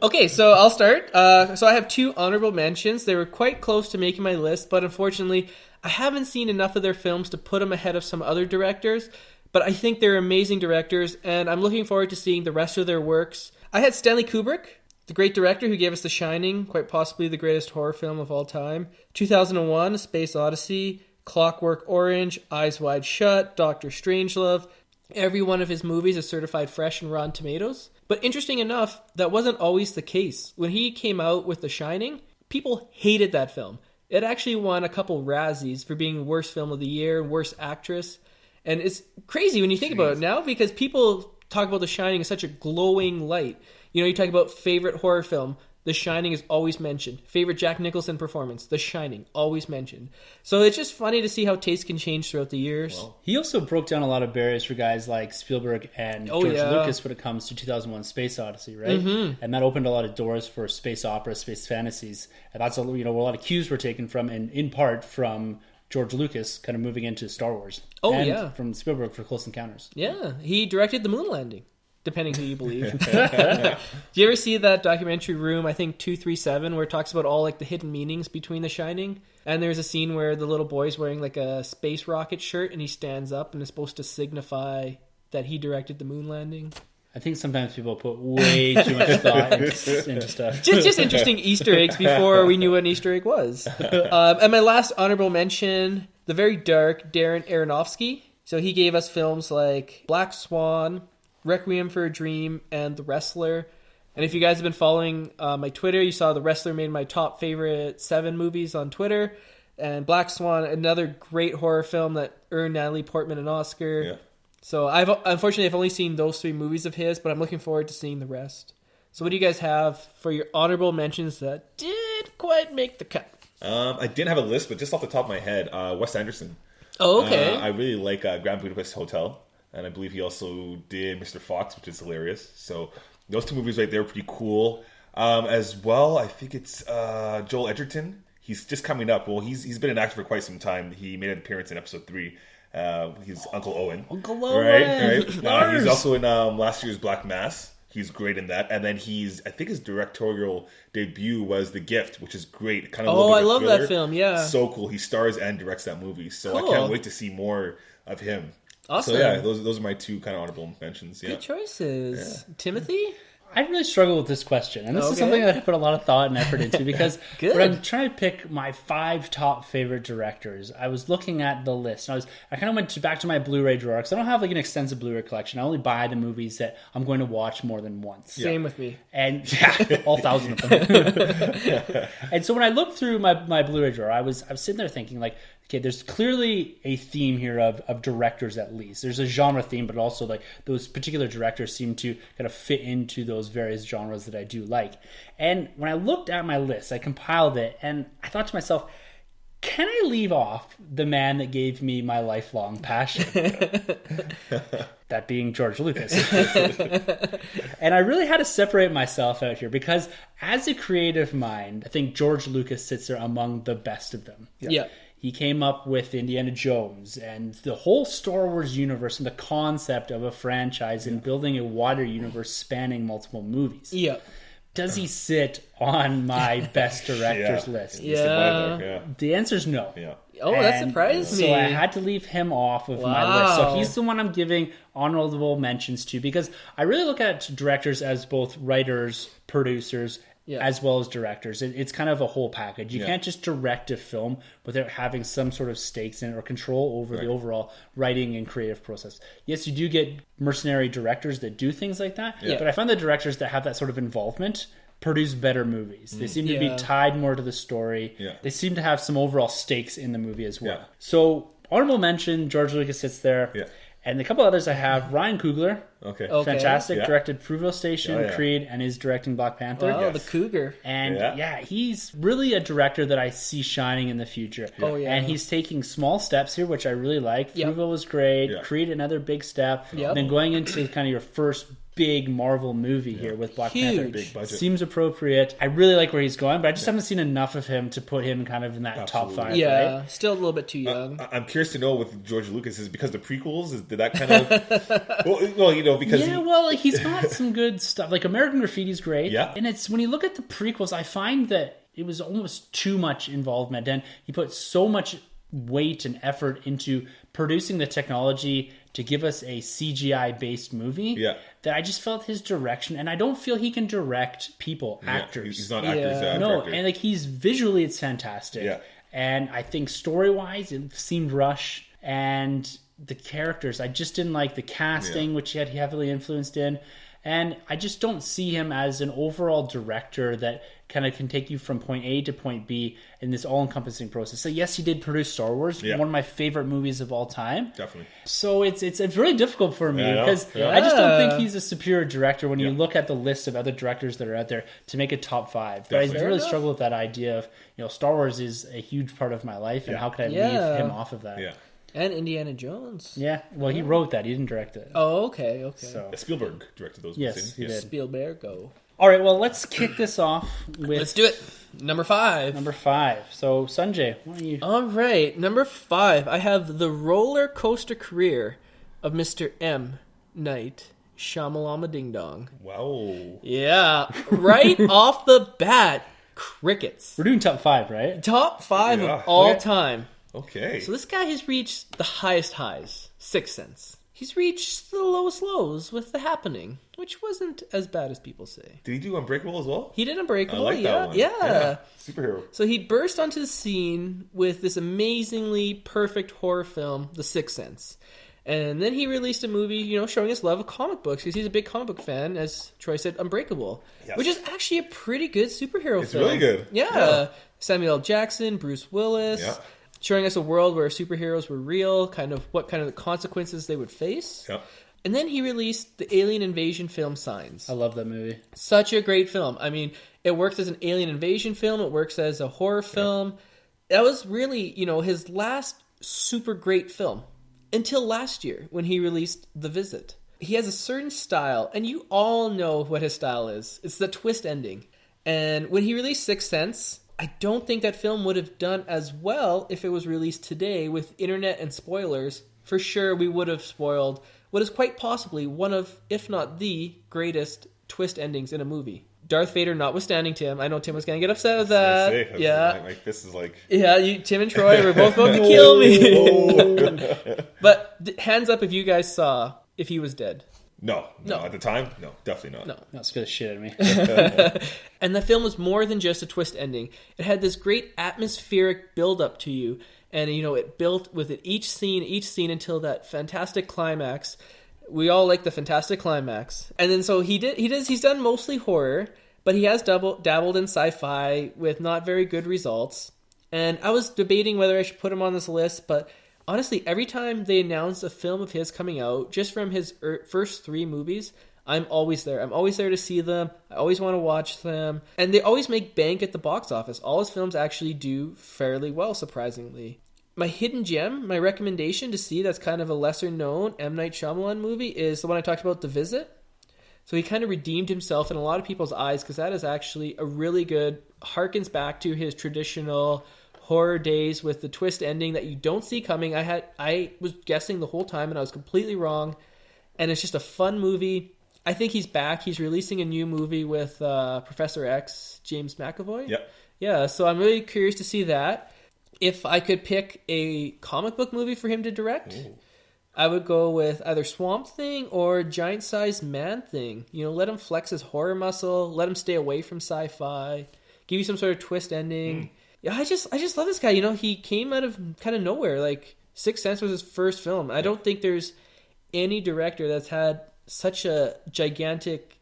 Okay, so I'll start. So I have 2 honorable mentions. They were quite close to making my list, but unfortunately, I haven't seen enough of their films to put them ahead of some other directors. But I think they're amazing directors, and I'm looking forward to seeing the rest of their works. I had Stanley Kubrick, the great director who gave us The Shining, quite possibly the greatest horror film of all time. 2001, A Space Odyssey, Clockwork Orange, Eyes Wide Shut, Doctor Strangelove. Every one of his movies is certified fresh in Rotten Tomatoes. But interesting enough, that wasn't always the case. When he came out with The Shining, people hated that film. It actually won a couple Razzies for being worst film of the year, worst actress. And it's crazy when you think about it now, because people talk about The Shining in such a glowing light. You know, you talk about favorite horror film, The Shining is always mentioned. Favorite Jack Nicholson performance, The Shining, always mentioned. So it's just funny to see how taste can change throughout the years. Well, he also broke down a lot of barriers for guys like Spielberg and George Lucas when it comes to 2001 Space Odyssey, right? Mm-hmm. And that opened a lot of doors for space opera, space fantasies. And that's where a lot of cues were taken from, and in part from George Lucas kind of moving into Star Wars. From Spielberg for Close Encounters. Yeah, he directed the moon landing, depending who you believe. Do you ever see that documentary Room, I think 237, where it talks about all like the hidden meanings between The Shining? And there's a scene where the little boy's wearing like a space rocket shirt, and he stands up and is supposed to signify that he directed the moon landing. I think sometimes people put way too much thought into stuff. Just interesting Easter eggs before we knew what an Easter egg was. And my last honorable mention, the very dark Darren Aronofsky. So he gave us films like Black Swan, Requiem for a Dream, and The Wrestler. And if you guys have been following my Twitter, you saw The Wrestler made my top favorite 7 movies on Twitter. And Black Swan, another great horror film that earned Natalie Portman an Oscar. Yeah. So unfortunately I've only seen those 3 movies of his, but I'm looking forward to seeing the rest. So what do you guys have for your honorable mentions that didn't quite make the cut? I didn't have a list, but just off the top of my head, Wes Anderson. Oh, okay. I really like Grand Budapest Hotel, and I believe he also did Mr. Fox, which is hilarious. So those 2 movies right there are pretty cool. As well, I think it's Joel Edgerton. He's just coming up. Well, he's been an actor for quite some time. He made an appearance in episode 3. He's Uncle Owen. Uncle Owen! Right? He's also in last year's Black Mass. He's great in that. And then I think his directorial debut was The Gift, which is great. Kind of I love that film, yeah. So cool. He stars and directs that movie. So cool. I can't wait to see more of him. Awesome. So yeah, those are my 2 kind of honorable mentions. Yeah. Good choices. Yeah. Timothy? I really struggle with this question, and this is something that I put a lot of thought and effort into, because when I'm trying to pick my 5 top favorite directors, I was looking at the list, and I kind of went back to my Blu-ray drawer, because I don't have like an extensive Blu-ray collection. I only buy the movies that I'm going to watch more than once. Same with me. And all 1,000 of them. And so when I looked through my Blu-ray drawer, I was sitting there thinking, like, okay, there's clearly a theme here of directors at least. There's a genre theme, but also like those particular directors seem to kind of fit into those various genres that I do like. And when I looked at my list, I compiled it, and I thought to myself, can I leave off the man that gave me my lifelong passion? That being George Lucas. And I really had to separate myself out here, because as a creative mind, I think George Lucas sits there among the best of them. Yeah. He came up with Indiana Jones and the whole Star Wars universe and the concept of a franchise and building a wider universe spanning multiple movies. Yeah. Does he sit on my best directors list? Yeah. The answer is no. Yeah. Oh, that surprised me. So I had to leave him off of my list. So he's the one I'm giving honorable mentions to, because I really look at directors as both writers, producers, as well as directors. It's kind of a whole package. You can't just direct a film without having some sort of stakes in it or control over the overall writing and creative process. Yes, you do get mercenary directors that do things like that, but I find the directors that have that sort of involvement produce better movies. They seem to be tied more to the story. They seem to have some overall stakes in the movie as well. So honorable mention, George Lucas sits there. And a couple others I have, Ryan Coogler. Okay. Fantastic. Directed Fruitvale Station, Creed, and is directing Black Panther. Oh, the Cougar. And he's really a director that I see shining in the future. Oh, yeah. And he's taking small steps here, which I really like. Fruitvale was great. Creed, another big step. And then going into kind of your first big Marvel movie here with Black Panther. Big budget. Seems appropriate. I really like where he's going, but I just haven't seen enough of him to put him kind of in that top 5. Yeah, right? Still a little bit too young. I'm curious to know with George Lucas, is it because the prequels? Did that kind of... well, you know, because... Yeah, well, he's got some good stuff. Like American Graffiti's great. Yeah. And it's when you look at the prequels, I find that it was almost too much involvement. And he put so much weight and effort into producing the technology to give us a CGI-based movie that I just felt his direction, and I don't feel he can direct people, actors. He's not actors. No, directors. and like visually, it's fantastic. Yeah. And I think story-wise, it seemed rushed, and the characters, I just didn't like the casting, which he had heavily influenced in. And I just don't see him as an overall director that kind of can take you from point A to point B in this all-encompassing process. So yes, he did produce Star Wars, one of my favorite movies of all time. Definitely. So it's really difficult for me because I just don't think he's a superior director when you look at the list of other directors that are out there to make a top 5. But I really struggle with that idea of, Star Wars is a huge part of my life, and how could I leave him off of that? Yeah. And Indiana Jones. Yeah. Well, he wrote that. He didn't direct it. Oh, okay. So. Spielberg directed those. Yes, he did. Spielberg, go. All right, well, let's kick this off with... Let's do it. Number 5. So, Sunjay, why don't you... All right, number 5. I have the roller coaster career of Mr. M. Night Shyamalama Ding Dong. Wow. Yeah, right off the bat, crickets. We're doing top 5, right? Top 5 of all time. Okay. So this guy has reached the highest highs, Sixth Sense. He's reached the lowest lows with The Happening, which wasn't as bad as people say. Did he do Unbreakable as well? He did Unbreakable, I like that one. Yeah. Superhero. So he burst onto the scene with this amazingly perfect horror film, The Sixth Sense. And then he released a movie, showing his love of comic books, because he's a big comic book fan, as Troy said, Unbreakable, which is actually a pretty good superhero film. It's really good. Yeah. Samuel L. Jackson, Bruce Willis. Yeah. Showing us a world where superheroes were real, what kind of consequences they would face. Yep. And then he released the alien invasion film Signs. I love that movie. Such a great film. I mean, it works as an alien invasion film. It works as a horror film. That was really, his last super great film until last year when he released The Visit. He has a certain style, and you all know what his style is. It's the twist ending. And when he released Sixth Sense... I don't think that film would have done as well if it was released today with internet and spoilers. For sure, we would have spoiled what is quite possibly one of, if not the greatest twist endings in a movie. Darth Vader notwithstanding, Tim. I know Tim was going to get upset with that. My fist is like... Yeah, Tim and Troy were both about to kill me. But hands up if you guys saw if he was dead. No. At the time, no, definitely not. No, that scared the shit out of me. And the film was more than just a twist ending. It had this great atmospheric build up to you, and it built with it each scene until that fantastic climax. We all like the fantastic climax, and then so he's done mostly horror, but he has dabbled in sci-fi with not very good results. And I was debating whether I should put him on this list, but honestly, every time they announce a film of his coming out, just from his first 3 movies, I'm always there. I'm always there to see them. I always want to watch them. And they always make bank at the box office. All his films actually do fairly well, surprisingly. My hidden gem, my recommendation to see that's kind of a lesser-known M. Night Shyamalan movie is the one I talked about, The Visit. So he kind of redeemed himself in a lot of people's eyes because that is actually a really good, harkens back to his traditional horror days with the twist ending that you don't see coming. I was guessing the whole time and I was completely wrong. And it's just a fun movie. I think he's back. He's releasing a new movie with Professor X, James McAvoy. Yep. Yeah, so I'm really curious to see that. If I could pick a comic book movie for him to direct, I would go with either Swamp Thing or Giant Sized Man Thing. Let him flex his horror muscle. Let him stay away from sci-fi. Give you some sort of twist ending. Yeah, I just love this guy. He came out of kind of nowhere. Like, Sixth Sense was his first film. I don't think there's any director that's had such a gigantic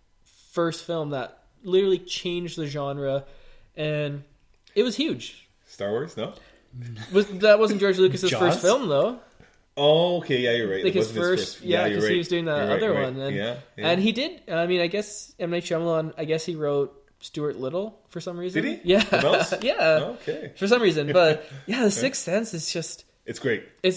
first film that literally changed the genre, and it was huge. Star Wars, no? That wasn't George Lucas's first film, though. Oh, okay, yeah, you're right. Like his first, because he was doing that other one. And, and he did, I guess, M. Night Shyamalan, he wrote Stuart Little for some reason. Did he? Yeah. Yeah. Okay. For some reason. But, The Sixth Sense is just... It's great. I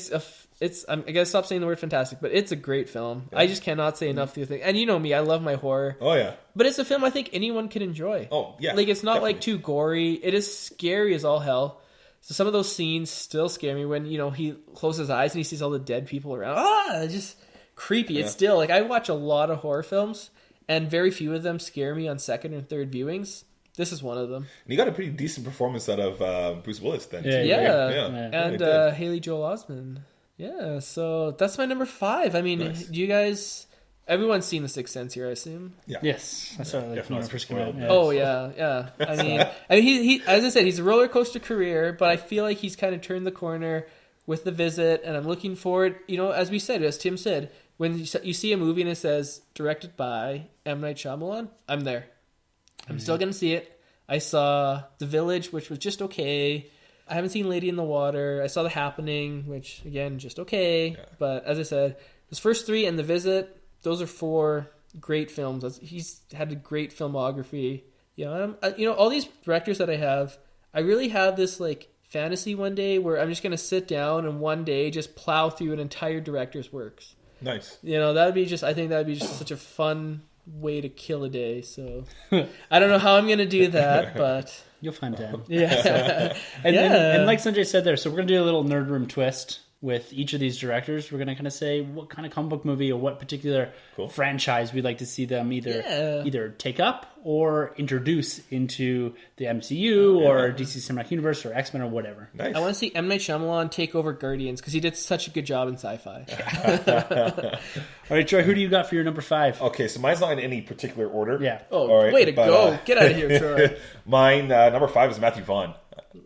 gotta stop saying the word fantastic, but it's a great film. Yeah. I just cannot say enough to think. And you know me, I love my horror. Oh yeah. But it's a film I think anyone can enjoy. Oh yeah. Like, it's not definitely. too gory. It is scary as all hell. So some of those scenes still scare me when he closes his eyes and he sees all the dead people around. Just creepy. Yeah. It's still I watch a lot of horror films and very few of them scare me on second and third viewings. This is one of them. And you got a pretty decent performance out of Bruce Willis then. Yeah. Too, yeah. And Haley Joel Osment. Yeah, so that's my number 5. I mean, nice. Do you guys... Everyone's seen The Sixth Sense here, I assume? Yeah. Yes. I saw it when I first came out. Yeah. Oh, yeah. I mean, he as I said, he's a roller coaster career, but I feel like he's kind of turned the corner with The Visit, and I'm looking forward, as we said, as Tim said, when you see a movie and it says, directed by M. Night Shyamalan, I'm there. I'm still going to see it. I saw The Village, which was just okay. I haven't seen Lady in the Water. I saw The Happening, which, again, just okay. Yeah. But as I said, those first 3 and The Visit, those are 4 great films. He's had a great filmography. All these directors that I have, I really have this, like, fantasy one day where I'm just going to sit down and one day just plow through an entire director's works. Nice. I think that would be just such a fun way to kill a day. So I don't know how I'm going to do that, but you'll find time. Yeah. And like Sunjay said there, so we're going to do a little nerd room twist with each of these directors. We're going to kind of say what kind of comic book movie or what particular franchise we'd like to see them either take up or introduce into the MCU or DC Cinematic Universe or X-Men or whatever. Nice. I want to see M. Night Shyamalan take over Guardians because he did such a good job in sci-fi. All right, Troy, who do you got for your number 5? Okay, so mine's not in any particular order. Yeah. Oh, right, way to go. Get out of here, Troy. Mine, number 5 is Matthew Vaughn.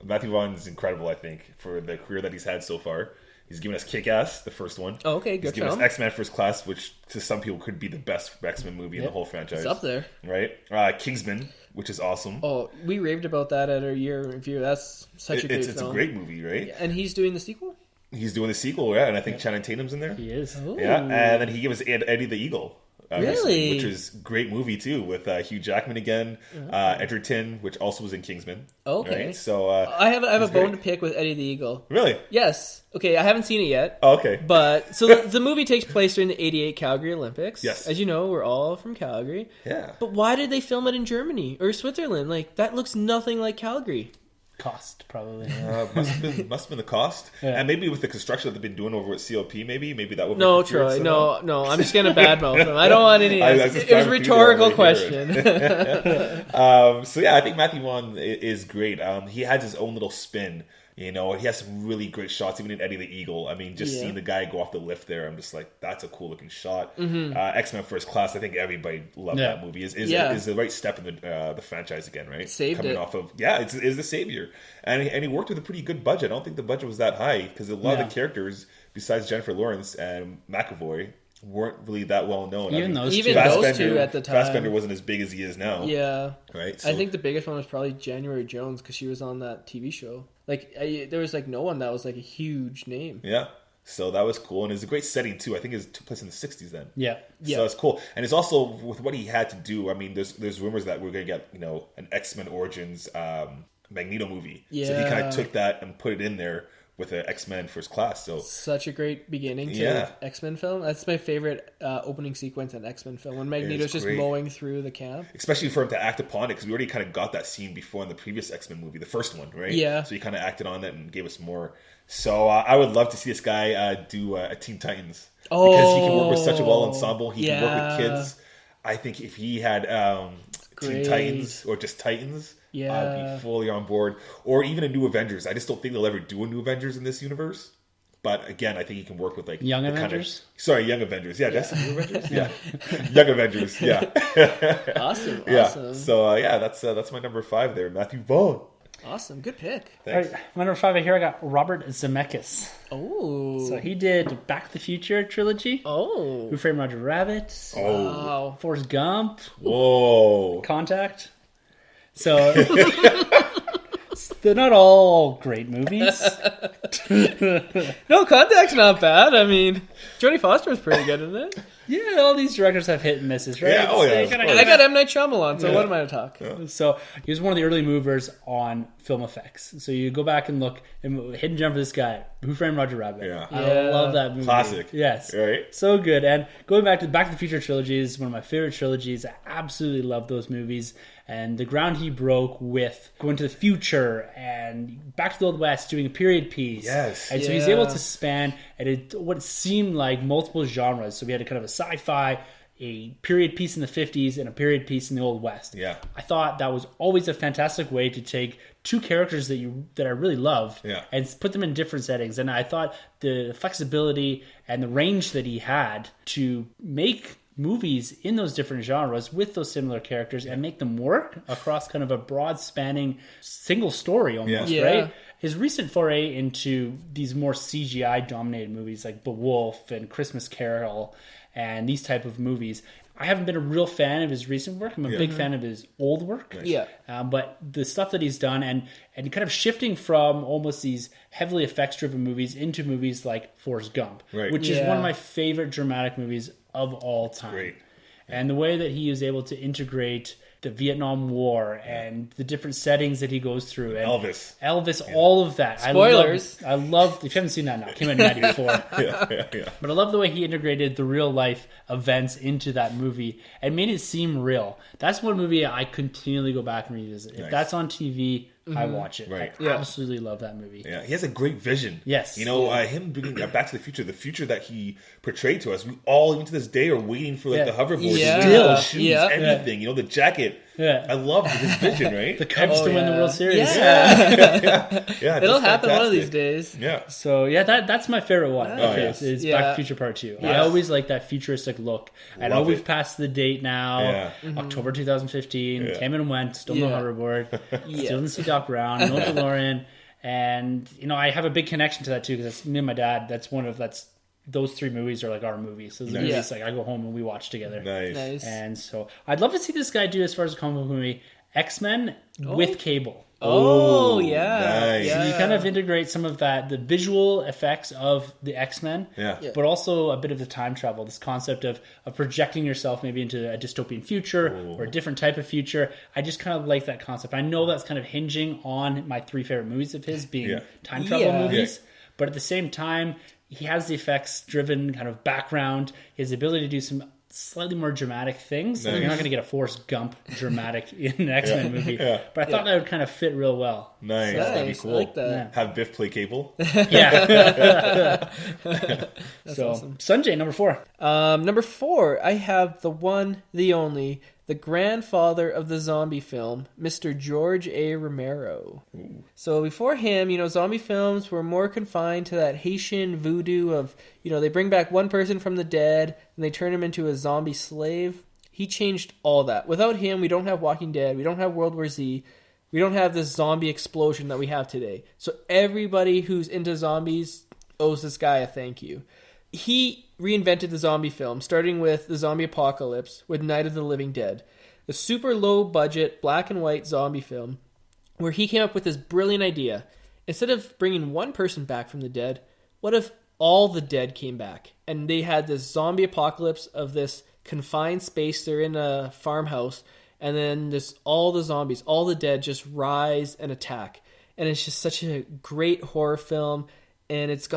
Matthew Vaughn is incredible, I think, for the career that he's had so far. He's given us Kick-Ass, the first one. Oh, okay, good. He's given us X-Men First Class, which to some people could be the best X-Men movie in the whole franchise. It's up there. Right? Kingsman, which is awesome. Oh, we raved about that at our year review. That's such a great film. It's a great movie, right? Yeah, and he's doing the sequel? He's doing the sequel, yeah, and I think Channing Tatum's in there. He is. Ooh. Yeah, and then he gave us Eddie the Eagle. Really? Which is a great movie, too, with Hugh Jackman again, Edgerton, which also was in Kingsman. Okay. Right? So I have a bone to pick with Eddie the Eagle. Really? Yes. Okay, I haven't seen it yet. Oh, okay. But, so the movie takes place during the 88 Calgary Olympics. Yes. As you know, we're all from Calgary. Yeah. But why did they film it in Germany or Switzerland? Like, that looks nothing like Calgary. Cost, probably. Must have been the cost. Yeah. And maybe with the construction that they've been doing over at COP, maybe that would No, Troy, no, I'm just going to badmouth them. I don't want any... It was a rhetorical question. So yeah, I think Matthew Vaughn is great. He has his own little spin. You know, he has some really great shots, even in Eddie the Eagle. I mean, just seeing the guy go off the lift there, I'm just like, that's a cool looking shot. Mm-hmm. X-Men First Class, I think everybody loved that movie. Is the right step in the franchise again, right? Saved off of it's the savior, and he worked with a pretty good budget. I don't think the budget was that high because a lot of the characters, besides Jennifer Lawrence and McAvoy, weren't really that well known. Even those two at the time. Fassbender wasn't as big as he is now. Yeah. Right? So, I think the biggest one was probably January Jones because she was on that TV show. Like, there was like no one that was like a huge name. Yeah. So that was cool. And it was a great setting too. I think it took place in the 60s then. Yeah. So it's cool. And it's also with what he had to do. I mean, there's rumors that we're going to get, an X-Men Origins Magneto movie. Yeah. So he kind of took that and put it in there with an X-Men First Class. So such a great beginning to X-Men film. That's my favorite opening sequence in X-Men film when Magneto's just mowing through the camp. Especially for him to act upon it because we already kind of got that scene before in the previous X-Men movie, the first one, right? Yeah. So he kind of acted on it and gave us more. So I would love to see this guy do a Teen Titans because he can work with such a well ensemble. He can work with kids. I think if he had Teen Titans or just Titans, I'd be fully on board. Or even a new Avengers. I just don't think they'll ever do a new Avengers in this universe. But again, I think he can work with like Young Avengers. Young Avengers. Yeah, that's new Avengers. Yeah, Young Avengers. Yeah. Awesome. Yeah. So that's my number 5 there, Matthew Vaughn. Awesome, good pick. Thanks. All right, my number 5 here, I got Robert Zemeckis. Oh, so he did Back to the Future trilogy. Oh, Who Framed Roger Rabbit. Oh, wow. Forrest Gump. Whoa, Contact. So they're not all great movies. No, Contact's not bad. I mean, Jodie Foster was pretty good in it. Yeah, all these directors have hit and misses, right? Yeah, I got M. Night Shyamalan, so what am I to talk? Yeah. So he was one of the early movers on film effects. So you go back and look, and hidden gem for this guy, Who Framed Roger Rabbit. Yeah. I love that movie. Classic. Yes. Right. So good. And going back to the Future trilogy is one of my favorite trilogies. I absolutely love those movies. And the ground he broke with going to the future and Back to the Old West, doing a period piece. Yes. And so he's able to span at what seemed like multiple genres. So we had a kind of a sci-fi, a period piece in the 50s, and a period piece in the Old West. Yeah. I thought that was always a fantastic way to take two characters that I really loved and put them in different settings. And I thought the flexibility and the range that he had to make movies in those different genres with those similar characters and make them work across kind of a broad spanning single story almost, right? His recent foray into these more CGI dominated movies like Beowulf and Christmas Carol and these type of movies I haven't been a real fan of his recent work. I'm a big fan of his old work. Nice. Yeah. But the stuff that he's done and kind of shifting from almost these heavily effects-driven movies into movies like Forrest Gump, which is one of my favorite dramatic movies of all time. Great. And the way that he is able to integrate the Vietnam War and the different settings that he goes through. And Elvis, all of that. Spoilers. I love, if you haven't seen that now, it came out in 94. But I love the way he integrated the real life events into that movie and made it seem real. That's one movie I continually go back and revisit. If that's on TV, I watch it. Right. I absolutely love that movie. Yeah, he has a great vision. Yes. You know, him bringing Back to the future that he portrayed to us, we all, even to this day, are waiting for like the hoverboard, the shoes, everything. You know, the jacket. Yeah. I love his vision, right? The Cubs to win the World Series. Yeah, it'll happen one of these days. Yeah. So that's my favorite one. Is Back to the Future Part 2. I always like that futuristic look. I know we've passed the date now. October 2015. Came and went. Still no hoverboard. Still didn't see Doc Brown. No DeLorean. And you know, I have a big connection to that too because me and my dad. Those three movies are like our movies. So the movies like I go home and we watch together. Nice. And so I'd love to see this guy do as far as a comic book movie, X-Men with Cable. Oh, yeah. Nice. So you kind of integrate some of that, the visual effects of the X-Men, but also a bit of the time travel, this concept of projecting yourself maybe into a dystopian future or a different type of future. I just kind of like that concept. I know that's kind of hinging on my three favorite movies of his being time travel movies, but at the same time, he has the effects-driven kind of background, his ability to do some slightly more dramatic things. You're not going to get a Forrest Gump dramatic in an X-Men movie, but I thought that would kind of fit real well. Nice. That'd be cool. I like that. Have Biff play Cable. Yeah. So, awesome. Sunjay, number 4. Number 4, I have the one, the only, the grandfather of the zombie film, Mr. George A. Romero. Ooh. So before him, you know, zombie films were more confined to that Haitian voodoo of, you know, they bring back one person from the dead and they turn him into a zombie slave. He changed all that. Without him, we don't have Walking Dead, we don't have World War Z, we don't have this zombie explosion that we have today. So everybody who's into zombies owes this guy a thank you. He reinvented the zombie film, starting with the zombie apocalypse with Night of the Living Dead, a super low budget black and white zombie film where he came up with this brilliant idea. Instead of bringing one person back from the dead, what if all the dead came back and they had this zombie apocalypse of this confined space? They're in a farmhouse and then all the zombies, all the dead just rise and attack. And it's just such a great horror film, and it's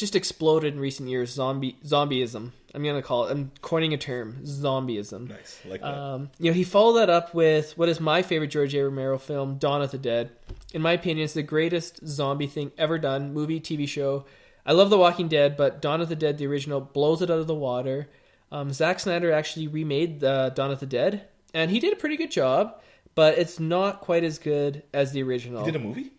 just exploded in recent years. Zombieism. I'm coining a term. Zombieism. Nice. I like that. You know, he followed that up with what is my favorite George A. Romero film, Dawn of the Dead. In my opinion, it's the greatest zombie thing ever done. Movie, TV show. I love The Walking Dead, but Dawn of the Dead, the original, blows it out of the water. Zack Snyder actually remade Dawn of the Dead, and he did a pretty good job, but it's not quite as good as the original. He did a movie?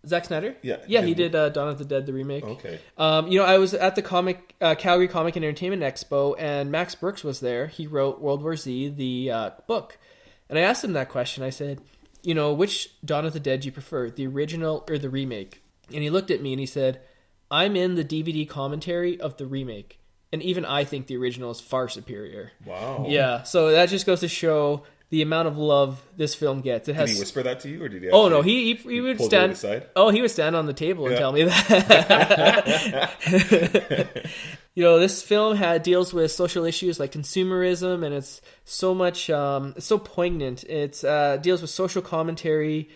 Zack Snyder? Yeah, he did Dawn of the Dead, the remake. Okay. You know, I was at the Calgary Comic and Entertainment Expo, and Max Brooks was there. He wrote World War Z, the book. And I asked him that question. I said, you know, which Dawn of the Dead do you prefer, the original or the remake? And he looked at me and he said, I'm in the DVD commentary of the remake. And even I think the original is far superior. Wow. Yeah, so that just goes to show the amount of love this film gets. Did he whisper that to you, or did he? Oh no, he would stand. Oh, he would stand on the table and tell me that. You know, this film deals with social issues like consumerism, and it's so much. It's so poignant. It deals with social commentary.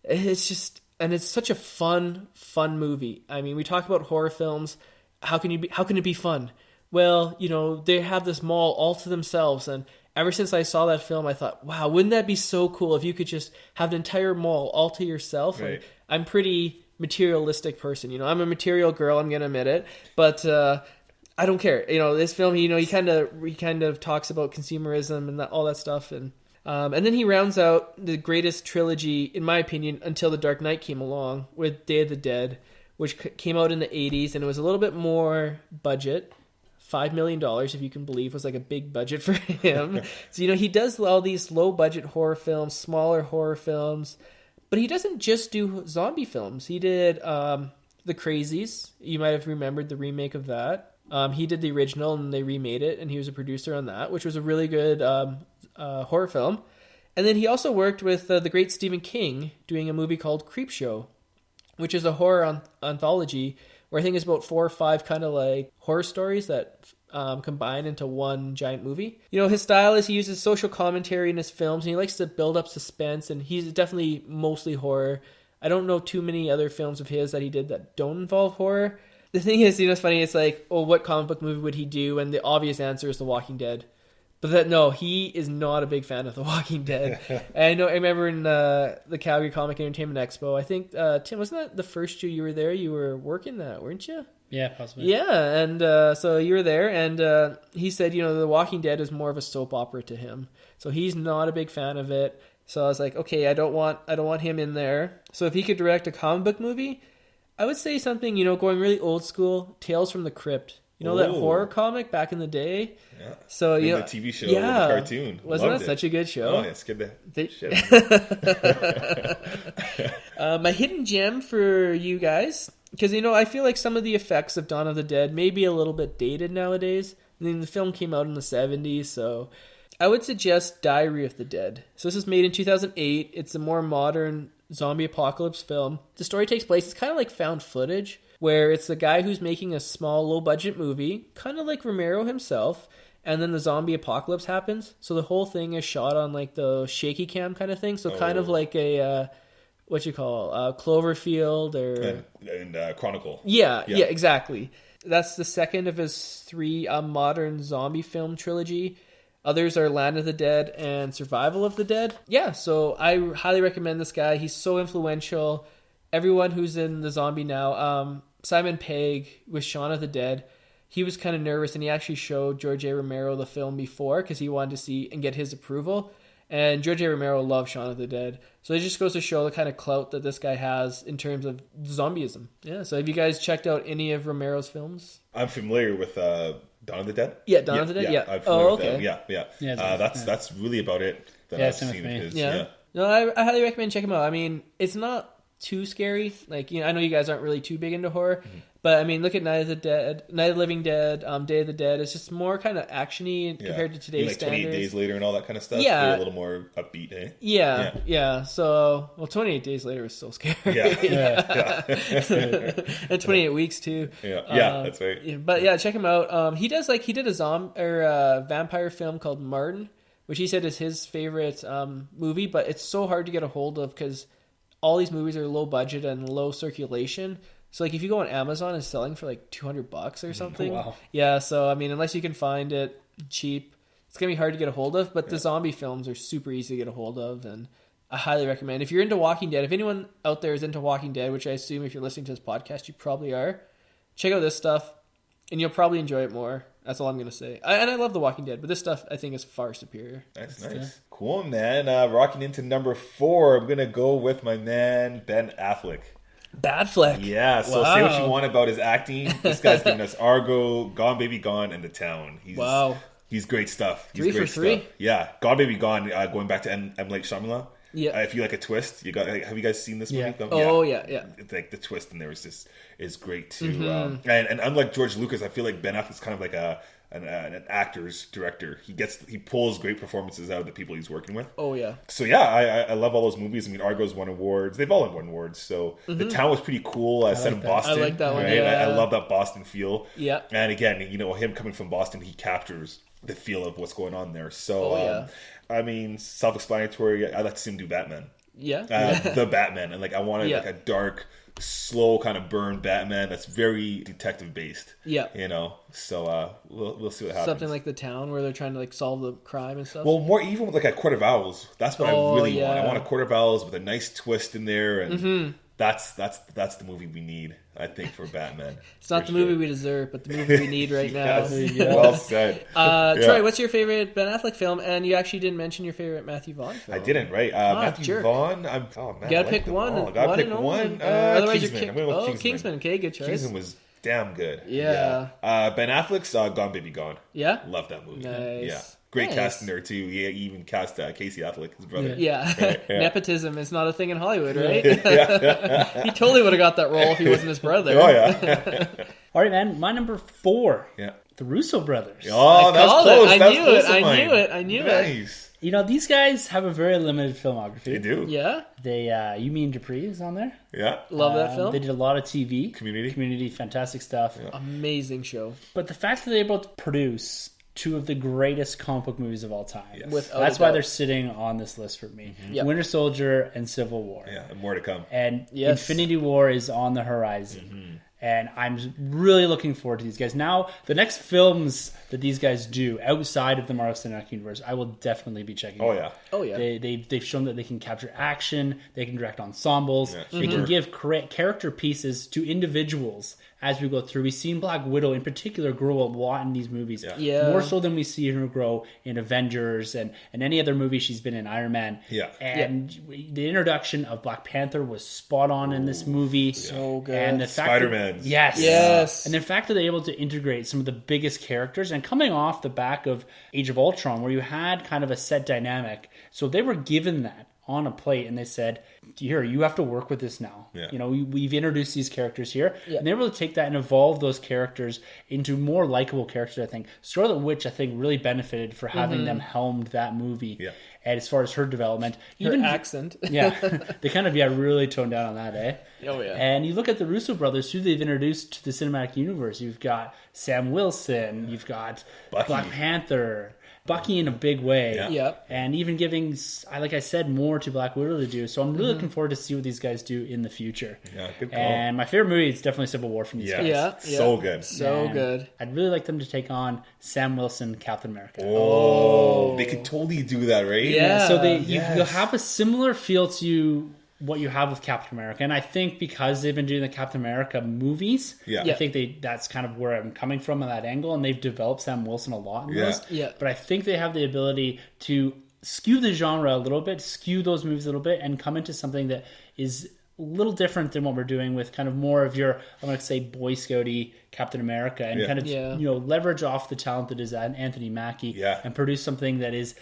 It's just, and it's such a fun movie. I mean, we talk about horror films. How can it be fun? Well, you know, they have this mall all to themselves, and ever since I saw that film, I thought, wow, wouldn't that be so cool if you could just have the entire mall all to yourself? Right. I'm a pretty materialistic person, you know. I'm a material girl, I'm gonna admit it, but I don't care. You know, this film, you know, he kind of talks about consumerism and all that stuff, and then he rounds out the greatest trilogy, in my opinion, until The Dark Knight came along with Day of the Dead, which came out in the 80s, and it was a little bit more budget. $5 million, if you can believe, was like a big budget for him. So, you know, he does all these low-budget horror films, smaller horror films, but he doesn't just do zombie films. He did The Crazies. You might have remembered the remake of that. He did the original and they remade it, and he was a producer on that, which was a really good horror film. And then he also worked with the great Stephen King doing a movie called Creepshow, which is a horror anthology where I think it's about 4 or 5 kind of like horror stories that combine into one giant movie. You know, his style is he uses social commentary in his films, and he likes to build up suspense, and he's definitely mostly horror. I don't know too many other films of his that he did that don't involve horror. The thing is, you know, it's funny, it's like, oh, what comic book movie would he do? And the obvious answer is The Walking Dead. But no, he is not a big fan of The Walking Dead. And I remember in the Calgary Comic Entertainment Expo, I think, Tim, wasn't that the first year you were there? You were working that, weren't you? Yeah, possibly. Yeah, and so you were there, and he said, you know, The Walking Dead is more of a soap opera to him. So he's not a big fan of it. So I was like, okay, I don't want him in there. So if he could direct a comic book movie, I would say something, you know, going really old school, Tales from the Crypt. You know, that horror comic back in the day? Yeah. So, you know, the TV show, the cartoon. Wasn't that such a good show? Oh, yeah, scared the shit. My hidden gem for you guys, because, you know, I feel like some of the effects of Dawn of the Dead may be a little bit dated nowadays. I mean, the film came out in the 70s, so I would suggest Diary of the Dead. So this was made in 2008. It's a more modern zombie apocalypse film. The story takes place, it's kind of like found footage, where it's the guy who's making a small, low-budget movie, kind of like Romero himself, and then the zombie apocalypse happens. So the whole thing is shot on like the shaky cam kind of thing. So kind of like a, Cloverfield or... And Chronicle. Yeah, exactly. That's the second of his 3 modern zombie film trilogy. Others are Land of the Dead and Survival of the Dead. Yeah, so I highly recommend this guy. He's so influential. Everyone who's in the zombie now... Simon Pegg with Shaun of the Dead, he was kind of nervous, and he actually showed George A. Romero the film before because he wanted to see and get his approval. And George A. Romero loved Shaun of the Dead. So it just goes to show the kind of clout that this guy has in terms of zombieism. Yeah, so have you guys checked out any of Romero's films? I'm familiar with Dawn of the Dead. Yeah, Dawn of the Dead? Yeah. I'm familiar with them. Yeah. That's really about it that I've seen of his. Yeah. No, I highly recommend checking him out. I mean, it's not too scary. Like, you know, I know you guys aren't really too big into horror, but I mean, look at Night of the Living Dead, Day of the Dead. It's just more kind of actiony compared to today's standards. 28 Days Later and all that kind of stuff. Yeah, they're a little more upbeat, eh? Yeah. So, 28 Days Later was so scary. Yeah. And 28 Weeks too. Yeah, that's right. But yeah, check him out. He did a vampire film called Martin, which he said is his favorite movie, but it's so hard to get a hold of because all these movies are low budget and low circulation. So like if you go on Amazon, it's selling for like $200 or something. Wow. Yeah, so I mean, unless you can find it cheap, it's gonna be hard to get a hold of. But the zombie films are super easy to get a hold of, and I highly recommend. If you're into Walking Dead, if anyone out there is into Walking Dead, which I assume if you're listening to this podcast, you probably are, check out this stuff, and you'll probably enjoy it more. That's all I'm going to say. And I love The Walking Dead, but this stuff I think is far superior. That's nice. Cool, man. Rocking into number 4, I'm going to go with my man, Ben Affleck. Batfleck. Yeah, so say what you want about his acting. This guy's giving us Argo, Gone Baby Gone, and The Town. He's great stuff. He's 3 for 3? Stuff. Yeah, Gone Baby Gone, going back to M. Night Shyamalan. Yeah. If you like a twist, you got. Have you guys seen this movie? Yeah. Oh yeah. It's like the twist in there is great too. And unlike George Lucas, I feel like Ben Affleck's kind of like an actor's director. He pulls great performances out of the people he's working with. Oh yeah. So yeah, I love all those movies. I mean, Argo's won awards. They've all won awards. So The Town was pretty cool. Set in Boston. I like that one. Right? Yeah. I love that Boston feel. Yeah. And again, you know, him coming from Boston, he captures the feel of what's going on there. So I mean, self-explanatory. I'd like to see him do Batman. Yeah. The Batman, and like I wanted like a dark, slow kind of burn Batman that's very detective based. Yeah. You know, so we'll see what happens. Something like The Town where they're trying to like solve the crime and stuff. Well, more even with like a Court of Owls. That's what I really want. I want a Court of Owls with a nice twist in there, and that's the movie we need, I think, for Batman. It's not the movie we deserve, but the movie we need right now. Well said. Troy, what's your favorite Ben Affleck film? And you actually didn't mention your favorite Matthew Vaughn film. I didn't, right? Matthew Vaughn. You gotta pick one. Gotta pick one. Otherwise, Kingsman. I'm going with Kingsman. Okay, good choice. Kingsman was damn good. Yeah. Ben Affleck's Gone Baby Gone. Yeah. Love that movie. Nice. Yeah. Great cast in there too. Yeah, he even cast Casey Affleck, his brother. Yeah. Right, Nepotism is not a thing in Hollywood, right? He totally would have got that role if he wasn't his brother. Oh yeah. All right, man. My number 4. Yeah. The Russo brothers. Oh, that was close. I knew it. You know, these guys have a very limited filmography. They do. Yeah. They, You Mean Dupree is on there. Yeah. Love that film. They did a lot of TV. Community, fantastic stuff. Yeah. Amazing show. But the fact that they're able to produce 2 of the greatest comic book movies of all time. Yes. That's why they're sitting on this list for me. Mm-hmm. Yep. Winter Soldier and Civil War. Yeah, more to come. And Infinity War is on the horizon. Mm-hmm. And I'm really looking forward to these guys. Now, the next films that these guys do outside of the Marvel Cinematic Universe, I will definitely be checking out. Oh, yeah. They've shown that they can capture action, they can direct ensembles, they can give character pieces to individuals as we go through. We've seen Black Widow in particular grow a lot in these movies. Yeah. More so than we see her grow in Avengers and any other movie she's been in, Iron Man. Yeah. And the introduction of Black Panther was spot on in this movie. So good. And the fact Spider-Man. Yes. And the fact that they're able to integrate some of the biggest characters, and coming off the back of Age of Ultron, where you had kind of a set dynamic. So they were given that on a plate, and they said, here, you have to work with this now. Yeah. You know, we've introduced these characters here. Yeah. And they're able to take that and evolve those characters into more likable characters, I think. Scarlet Witch, I think, really benefited for having them helmed that movie. Yeah. And as far as her development. Her accent. Yeah. They kind of, really toned down on that, eh? Oh, yeah. And you look at the Russo brothers, who they've introduced to the cinematic universe. You've got Sam Wilson. You've got Bucky. Black Panther. Bucky in a big way. Yeah. Yep. And even giving, like I said, more to Black Widow to do. So I'm really looking forward to see what these guys do in the future. Yeah, good call. And my favorite movie is definitely Civil War from these guys. Yeah. So good. So And good. I'd really like them to take on Sam Wilson, Captain America. Oh, they could totally do that, right? Yeah. So Yes. you'll have a similar feel to what you have with Captain America, and I think because they've been doing the Captain America movies, Yeah. I think that's kind of where I'm coming from on that angle, and they've developed Sam Wilson a lot in those. Yeah. But I think they have the ability to skew the genre a little bit, skew those movies a little bit, and come into something that is a little different than what we're doing with kind of more of your, I'm going to say, Boy Scouty Captain America, and kind of leverage off the talent that is Anthony Mackie, and produce something that is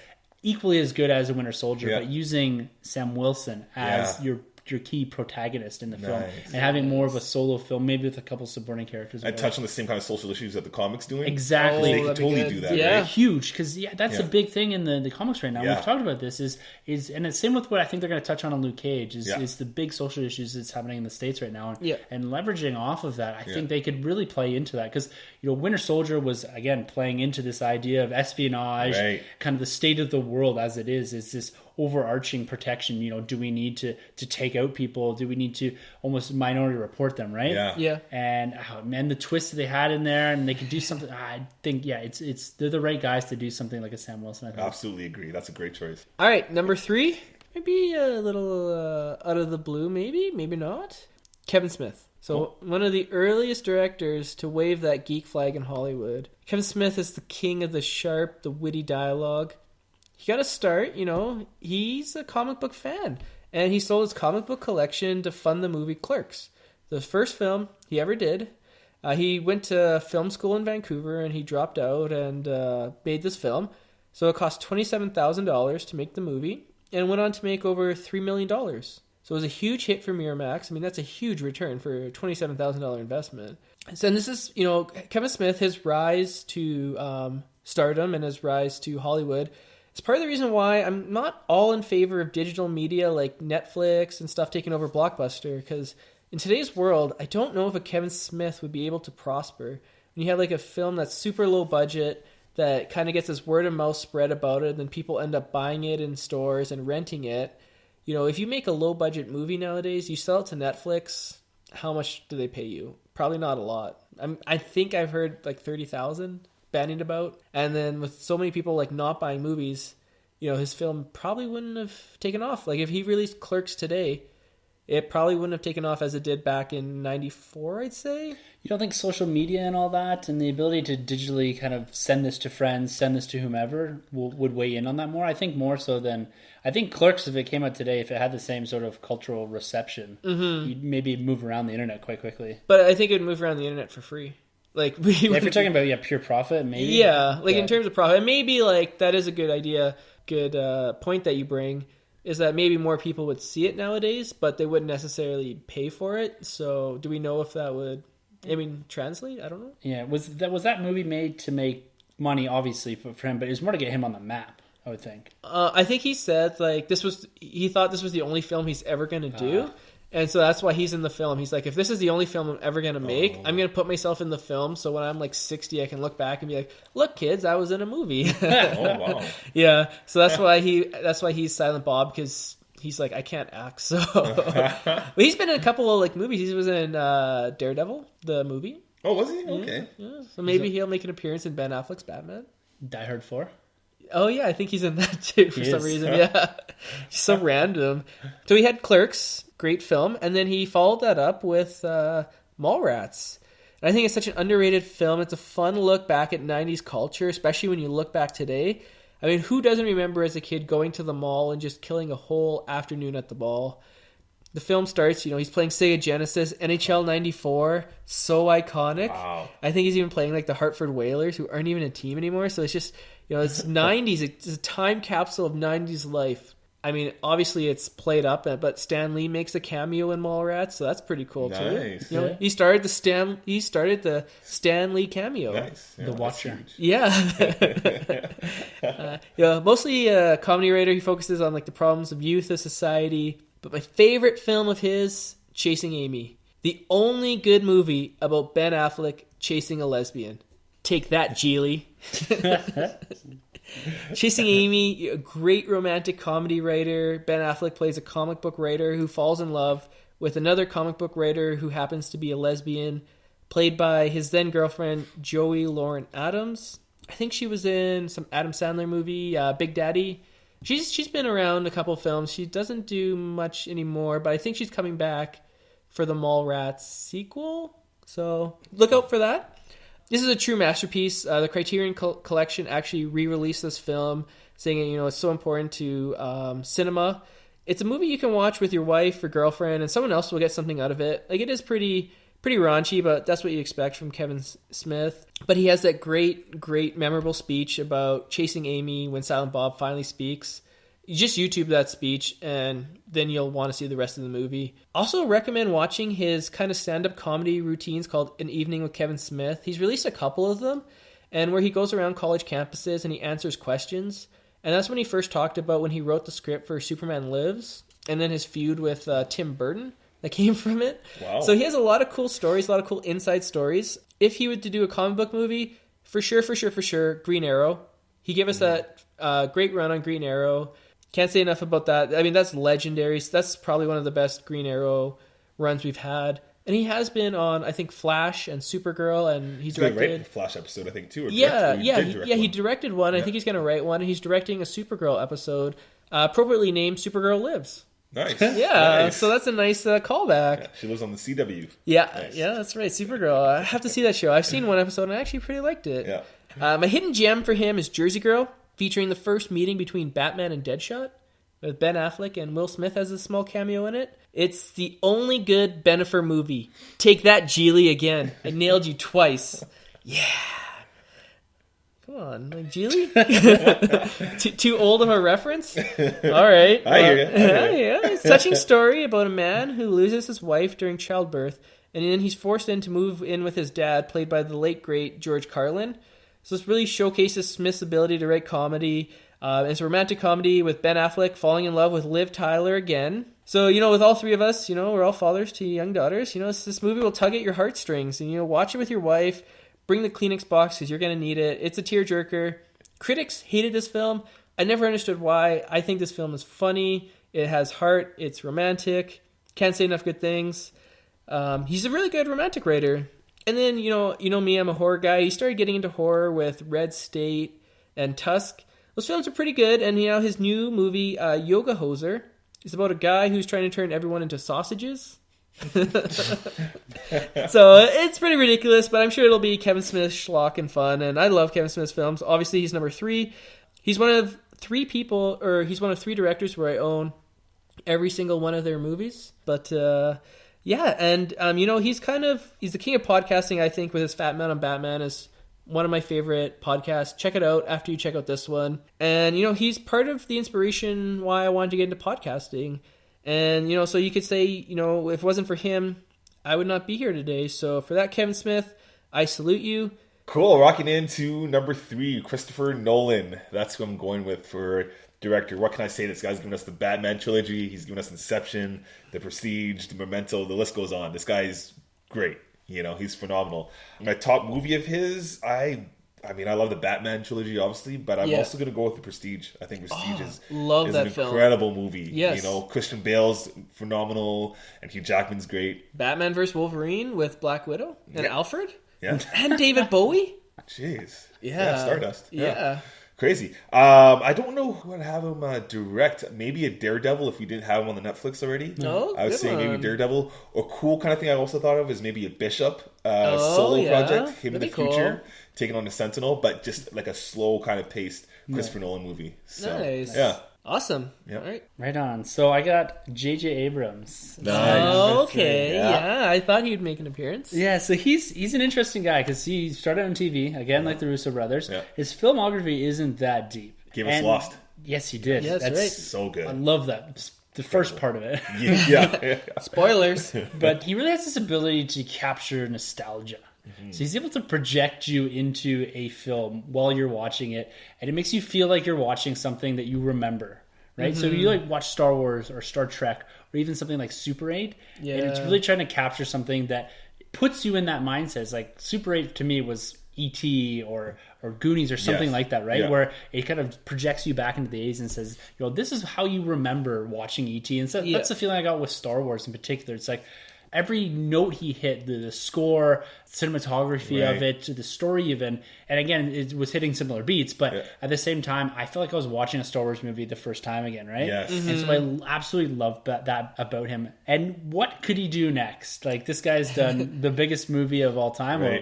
equally as good as a Winter Soldier, but using Sam Wilson as your key protagonist in the film, and having more of a solo film, maybe with a couple supporting characters. I touch on the same kind of social issues that the comics doing. Exactly. They could totally do that. Yeah. Right? Huge, because that's a big thing in the comics right now. Yeah. We've talked about this and it's same with what I think they're going to touch on in Luke Cage is the big social issues that's happening in the States right now, and leveraging off of that. I think they could really play into that, because Winter Soldier was again playing into this idea of espionage, kind of the state of the world as it is this overarching protection. Do we need to take out people? Do we need to almost minority report them, right? Yeah. And the twist that they had in there, and they could do something. I think it's they're the right guys to do something like a Sam Wilson. I think. Absolutely agree. That's a great choice. All right, number 3. Maybe a little out of the blue, maybe not. Kevin Smith. So one of the earliest directors to wave that geek flag in Hollywood. Kevin Smith is the king of the sharp, the witty dialogue. He got a start, he's a comic book fan. And he sold his comic book collection to fund the movie Clerks, the first film he ever did. He went to film school in Vancouver, and he dropped out and made this film. So it cost $27,000 to make the movie, and went on to make over $3 million. So it was a huge hit for Miramax. I mean, that's a huge return for a $27,000 investment. So, and this is, Kevin Smith, his rise to stardom and his rise to Hollywood. It's part of the reason why I'm not all in favor of digital media like Netflix and stuff taking over Blockbuster, because in today's world, I don't know if a Kevin Smith would be able to prosper. When you have like a film that's super low budget, that kind of gets this word of mouth spread about it, and then people end up buying it in stores and renting it. If you make a low budget movie nowadays, you sell it to Netflix, how much do they pay you? Probably not a lot. I think I've heard like 30,000 bandied about. And then with so many people like not buying movies, his film probably wouldn't have taken off. Like if he released Clerks today, it probably wouldn't have taken off as it did back in 94, I'd say. You don't think social media and all that, and the ability to digitally kind of send this to friends, send this to whomever, would weigh in on that more? I think more so than... I think Clerks, if it came out today, if it had the same sort of cultural reception, you'd maybe move around the internet quite quickly. But I think it would move around the internet for free. Like if you're talking about pure profit, maybe. Yeah, in terms of profit, maybe that is a good idea, good point that you bring, is that maybe more people would see it nowadays, but they wouldn't necessarily pay for it. So do we know if that would I mean, translate? I don't know. Yeah, was that movie made to make money, obviously, for him, but it was more to get him on the map, I would think. I think he said, like, he thought this was the only film he's ever going to do. And so that's why he's in the film. He's like, if this is the only film I'm ever going to make, I'm going to put myself in the film. So when I'm like 60, I can look back and be like, look, kids, I was in a movie. Oh, wow. Yeah. So that's why he's Silent Bob, because he's like, I can't act. So but he's been in a couple of like movies. He was in Daredevil, the movie. Oh, was he? Okay. Yeah. So maybe he'll make an appearance in Ben Affleck's Batman. Die Hard 4? Oh, yeah, I think he's in that too for some reason. Yeah. So random. So he had Clerks, great film, and then he followed that up with Mallrats. And I think it's such an underrated film. It's a fun look back at 90s culture, especially when you look back today. I mean, who doesn't remember as a kid going to the mall and just killing a whole afternoon at the mall? The film starts, he's playing Sega Genesis, NHL 94, so iconic. Wow. I think he's even playing like the Hartford Whalers, who aren't even a team anymore. So it's just, it's 90s. It's a time capsule of 90s life. I mean, obviously it's played up, but Stan Lee makes a cameo in Mallrats, so that's pretty cool too. Nice. He started the Stan Lee cameo. Nice. The Watcher. Yeah. Mostly a comedy writer. He focuses on like the problems of youth of society. But my favorite film of his, Chasing Amy. The only good movie about Ben Affleck chasing a lesbian. Take that, Geely. Chasing Amy, a great romantic comedy writer. Ben Affleck plays a comic book writer who falls in love with another comic book writer who happens to be a lesbian, played by his then girlfriend, Joey Lauren Adams. I think she was in some Adam Sandler movie, Big Daddy. She's been around a couple films. She doesn't do much anymore, but I think she's coming back for the Mallrats sequel. So look out for that. This is a true masterpiece. The Criterion Collection actually re-released this film, saying it's so important to cinema. It's a movie you can watch with your wife or girlfriend, and someone else will get something out of it. Like, it is pretty raunchy, but that's what you expect from Kevin Smith. But he has that great memorable speech about chasing Amy when Silent Bob finally speaks. You just YouTube that speech, and then you'll want to see the rest of the movie. Also recommend watching his kind of stand-up comedy routines called An Evening with Kevin Smith. He's released a couple of them, and where he goes around college campuses and he answers questions. And that's when he first talked about when he wrote the script for Superman Lives, and then his feud with Tim Burton that came from it. Wow. So he has a lot of cool stories, a lot of cool inside stories. If he were to do a comic book movie, for sure, Green Arrow. He gave us that great run on Green Arrow. Can't say enough about that. I mean, that's legendary. That's probably one of the best Green Arrow runs we've had. And he has been on, I think, Flash and Supergirl, and he directed... He did a Flash episode, I think, too. He directed one. I think he's going to write one, and he's directing a Supergirl episode, appropriately named Supergirl Lives. Nice. Yeah, nice. So that's a nice callback. Yeah, she lives on the CW. Yeah, nice. Yeah, that's right. Supergirl. I have to see that show. I've seen one episode, and I actually pretty liked it. Yeah. My hidden gem for him is Jersey Girl, featuring the first meeting between Batman and Deadshot, with Ben Affleck, and Will Smith has a small cameo in it. It's the only good Bennifer movie. Take that, Geely, again. I nailed you twice. Yeah. Come on, like Geely? too old of a reference? All right. I hear you. Yeah. It's a touching story about a man who loses his wife during childbirth, and then he's forced to move in with his dad, played by the late, great George Carlin. So this really showcases Smith's ability to write comedy. It's a romantic comedy with Ben Affleck falling in love with Liv Tyler again. So, with all three of us, we're all fathers to young daughters. This movie will tug at your heartstrings. And, watch it with your wife. Bring the Kleenex box because you're going to need it. It's a tearjerker. Critics hated this film. I never understood why. I think this film is funny. It has heart. It's romantic. Can't say enough good things. He's a really good romantic writer. And then, me, I'm a horror guy. He started getting into horror with Red State and Tusk. Those films are pretty good, and his new movie, Yoga Hoser, is about a guy who's trying to turn everyone into sausages. So it's pretty ridiculous, but I'm sure it'll be Kevin Smith schlock and fun, and I love Kevin Smith's films. Obviously, he's number 3. He's one of 3 directors where I own every single one of their movies. But he's the king of podcasting, I think, with his Fat Man on Batman is one of my favorite podcasts. Check it out after you check out this one. And, he's part of the inspiration why I wanted to get into podcasting. And, so you could say, if it wasn't for him, I would not be here today. So for that, Kevin Smith, I salute you. Cool. Rocking into number 3, Christopher Nolan. That's who I'm going with for director. What can I say? This guy's given us the Batman trilogy. He's given us Inception, The Prestige, The Memento. The list goes on. This guy's great. He's phenomenal. My top movie of his, I love the Batman trilogy, obviously, but I'm also going to go with The Prestige. I think Prestige is an incredible movie. Yes. Christian Bale's phenomenal, and Hugh Jackman's great. Batman vs. Wolverine with Black Widow and Alfred. Yeah. And David Bowie. Jeez. Yeah. Stardust. Yeah. Crazy. I don't know who I'd have him direct. Maybe a Daredevil if we didn't have him on the Netflix already. No, I would say maybe Daredevil. A cool kind of thing I also thought of is maybe a Bishop solo project. Him in the future, taking on the Sentinel, but just like a slow kind of paced Christopher Nolan movie. So, nice. Yeah. Awesome. Yep. All right. Right on. So I got J.J. Abrams. Nice. Okay. Yeah. I thought he'd make an appearance. Yeah, so he's an interesting guy because he started on TV, again, like the Russo brothers. Yeah. His filmography isn't that deep. Gave us Lost. Yes, he did. Yeah, that's right. So good. I love that. The first part of it. Yeah. Spoilers. But he really has this ability to capture nostalgia. Mm-hmm. So he's able to project you into a film while you're watching it, and it makes you feel like you're watching something that you remember, right? Mm-hmm. So you like watch Star Wars or Star Trek or even something like Super 8, and it's really trying to capture something that puts you in that mindset. It's like Super 8 to me was E.T. or Goonies or something like that, right? Yeah. Where it kind of projects you back into the 80s and says, this is how you remember watching E.T. And so that's the feeling I got with Star Wars in particular. It's like every note he hit, the score, cinematography of it, the story even, and again, it was hitting similar beats, but at the same time, I felt like I was watching a Star Wars movie the first time again, right? Yes. Mm-hmm. And so I absolutely loved that about him. And what could he do next? Like, this guy's done the biggest movie of all time, or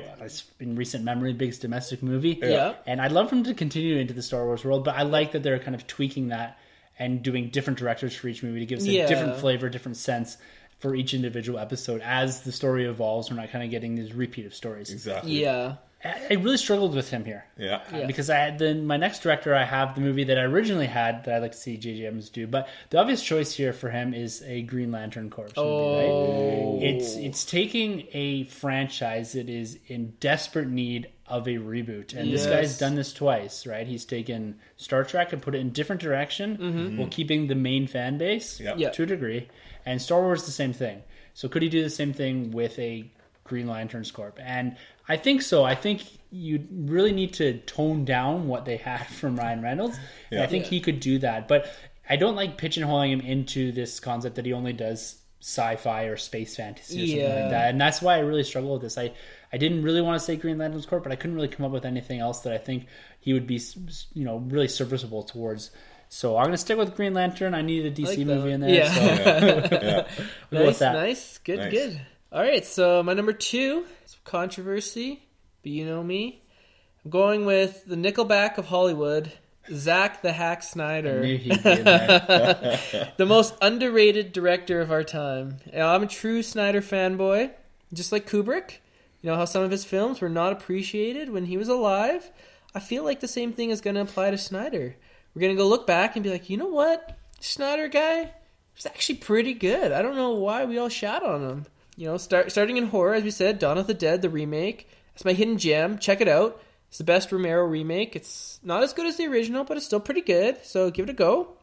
in recent memory, biggest domestic movie. Yeah. And I'd love him to continue into the Star Wars world, but I like that they're kind of tweaking that and doing different directors for each movie to give us a different flavor, different sense for each individual episode. As the story evolves, we're not kind of getting these repeat of stories. Exactly. Yeah. I really struggled with him here. Yeah. Because my next director, I have the movie that I originally had that I'd like to see J.J. Abrams do. But the obvious choice here for him is a Green Lantern Corps movie, right? It's taking a franchise that is in desperate need of a reboot. And this guy's done this twice, right? He's taken Star Trek and put it in a different direction while keeping the main fan base to a degree. And Star Wars, the same thing. So could he do the same thing with a Green Lanterns Corps? And I think so. I think you really need to tone down what they had from Ryan Reynolds. And I think he could do that. But I don't like pigeonholing him into this concept that he only does sci-fi or space fantasy or something like that. And that's why I really struggle with this. I didn't really want to say Green Lanterns Corps, but I couldn't really come up with anything else that I think he would be, really serviceable towards. So I'm going to stick with Green Lantern. I need a DC movie in there. Yeah. So we'll go with that. Nice. Good. All right, so my number 2, some controversy, but you know me. I'm going with the Nickelback of Hollywood, Zack the Hack Snyder. I knew he'd be in there. The most underrated director of our time. I'm a true Snyder fanboy, just like Kubrick. You know how some of his films were not appreciated when he was alive? I feel like the same thing is going to apply to Snyder. We're going to go look back and be like, you know what? Snyder guy was actually pretty good. I don't know why we all shat on him. Starting in horror, as we said, Dawn of the Dead, the remake. That's my hidden gem. Check it out. It's the best Romero remake. It's not as good as the original, but it's still pretty good. So give it a go.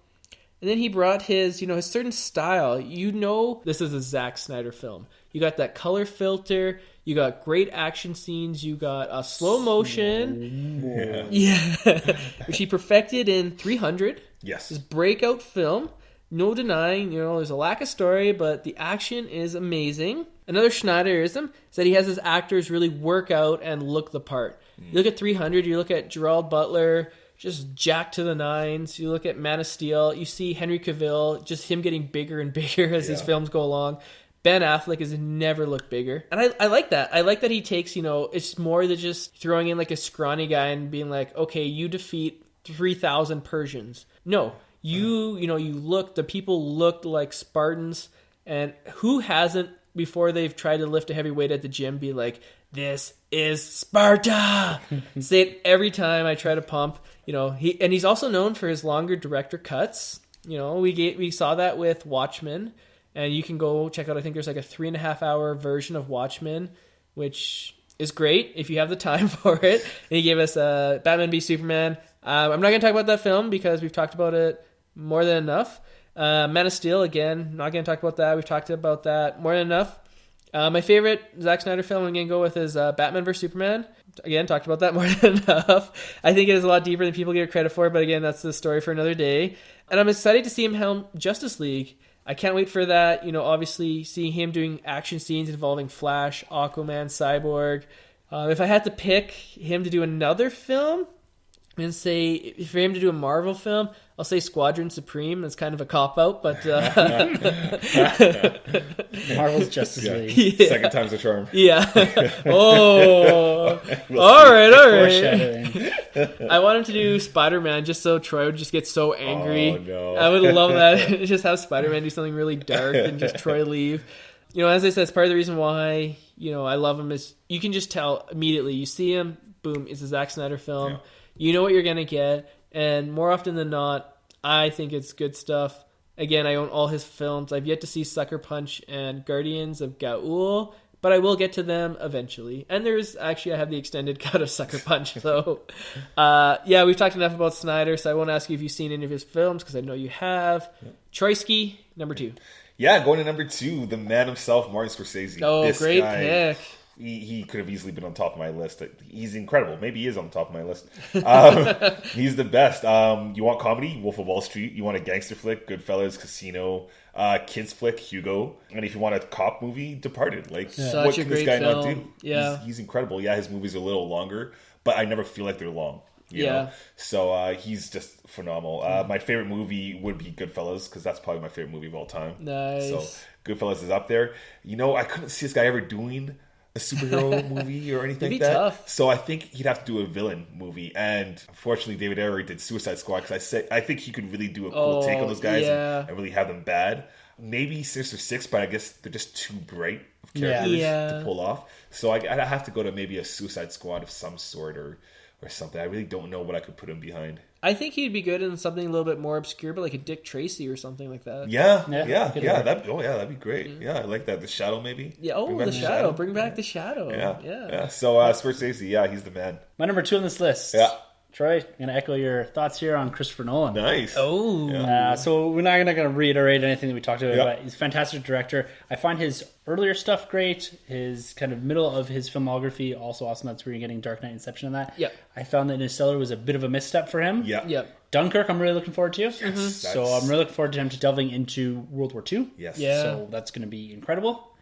And then he brought his certain style. This is a Zack Snyder film. You got that color filter. You got great action scenes. You got a slow motion. Which he perfected in 300. Yes. His breakout film. No denying, there's a lack of story, but the action is amazing. Another Schneiderism is that he has his actors really work out and look the part. You look at 300, you look at Gerald Butler, just jacked to the nines. You look at Man of Steel, you see Henry Cavill, just him getting bigger and bigger as his films go along. Ben Affleck has never looked bigger. And I like that. I like that he takes, it's more than just throwing in like a scrawny guy and being like, okay, you defeat 3,000 Persians. No. The people looked like Spartans, and who hasn't, before they've tried to lift a heavy weight at the gym, be like, this is Sparta! Say it every time I try to pump. He's also known for his longer director cuts. We saw that with Watchmen, And you can go check out, I think there's like a 3.5-hour version of Watchmen, which is great if you have the time for it. And he gave us Batman v Superman. I'm not going to talk about that film because we've talked about it more than enough. Man of Steel, again, not going to talk about that. We've talked about that more than enough. My favorite Zack Snyder film I'm going to go with is Batman vs. Superman. Again, talked about that more than enough. I think it is a lot deeper than people give it credit for, but again, that's the story for another day. And I'm excited to see him helm Justice League. I can't wait for that. Obviously seeing him doing action scenes involving Flash, Aquaman, Cyborg. If I had to pick him to do another film, and say for him to do a Marvel film, I'll say Squadron Supreme. That's kind of a cop-out, but... Marvel's Justice League. Yeah. Second time's a charm. Yeah. Oh. All right. I want him to do Spider-Man just so Troy would just get so angry. Oh, no. I would love that. Just have Spider-Man do something really dark and just Troy leave. As I said, it's part of the reason why, I love him is you can just tell immediately. You see him, boom, it's a Zack Snyder film. Yeah. You know what you're going to get, and more often than not, I think it's good stuff. Again, I own all his films. I've yet to see Sucker Punch and Guardians of Gaul, but I will get to them eventually. And I have the extended cut of Sucker Punch. So, we've talked enough about Snyder, so I won't ask you if you've seen any of his films, because I know you have. Yeah. Troyski, number 2. Yeah, going to number 2, the man himself, Martin Scorsese. Oh, this great guy, pick. He could have easily been on top of my list. He's incredible. Maybe he is on top of my list. He's the best. You want comedy? Wolf of Wall Street. You want a gangster flick? Goodfellas, Casino. Kids flick? Hugo. And if you want a cop movie, Departed. What can this guy not do? Yeah. He's incredible. Yeah, his movies are a little longer, but I never feel like they're long. You know? So he's just phenomenal. My favorite movie would be Goodfellas, because that's probably my favorite movie of all time. Nice. So Goodfellas is up there. I couldn't see this guy ever doing a superhero movie or anything like that. Tough. So I think he'd have to do a villain movie. And unfortunately, David Ayer did Suicide Squad, because I think he could really do a cool take on those guys and really have them bad. Maybe Sinister Six, but I guess they're just too bright of characters to pull off. So I'd have to go to maybe a Suicide Squad of some sort or something. I really don't know what I could put him behind. I think he'd be good in something a little bit more obscure, but like a Dick Tracy or something like that. Yeah. That'd be great. Yeah, I like that. The Shadow, maybe. Yeah. Oh, the Shadow. Bring back the Shadow. Yeah. So Scorsese, he's the man. My number 2 on this list. Yeah. Troy, I'm going to echo your thoughts here on Christopher Nolan. Nice. Oh. So we're not going to reiterate anything that we talked about, but he's a fantastic director. I find his earlier stuff great. His kind of middle of his filmography also awesome. That's where you're getting Dark Knight, Inception, and that. Yeah. I found that Interstellar was a bit of a misstep for him. Yeah. Dunkirk, I'm really looking forward to. Yes, So I'm really looking forward to him delving into World War II. Yes. Yeah. So that's going to be incredible.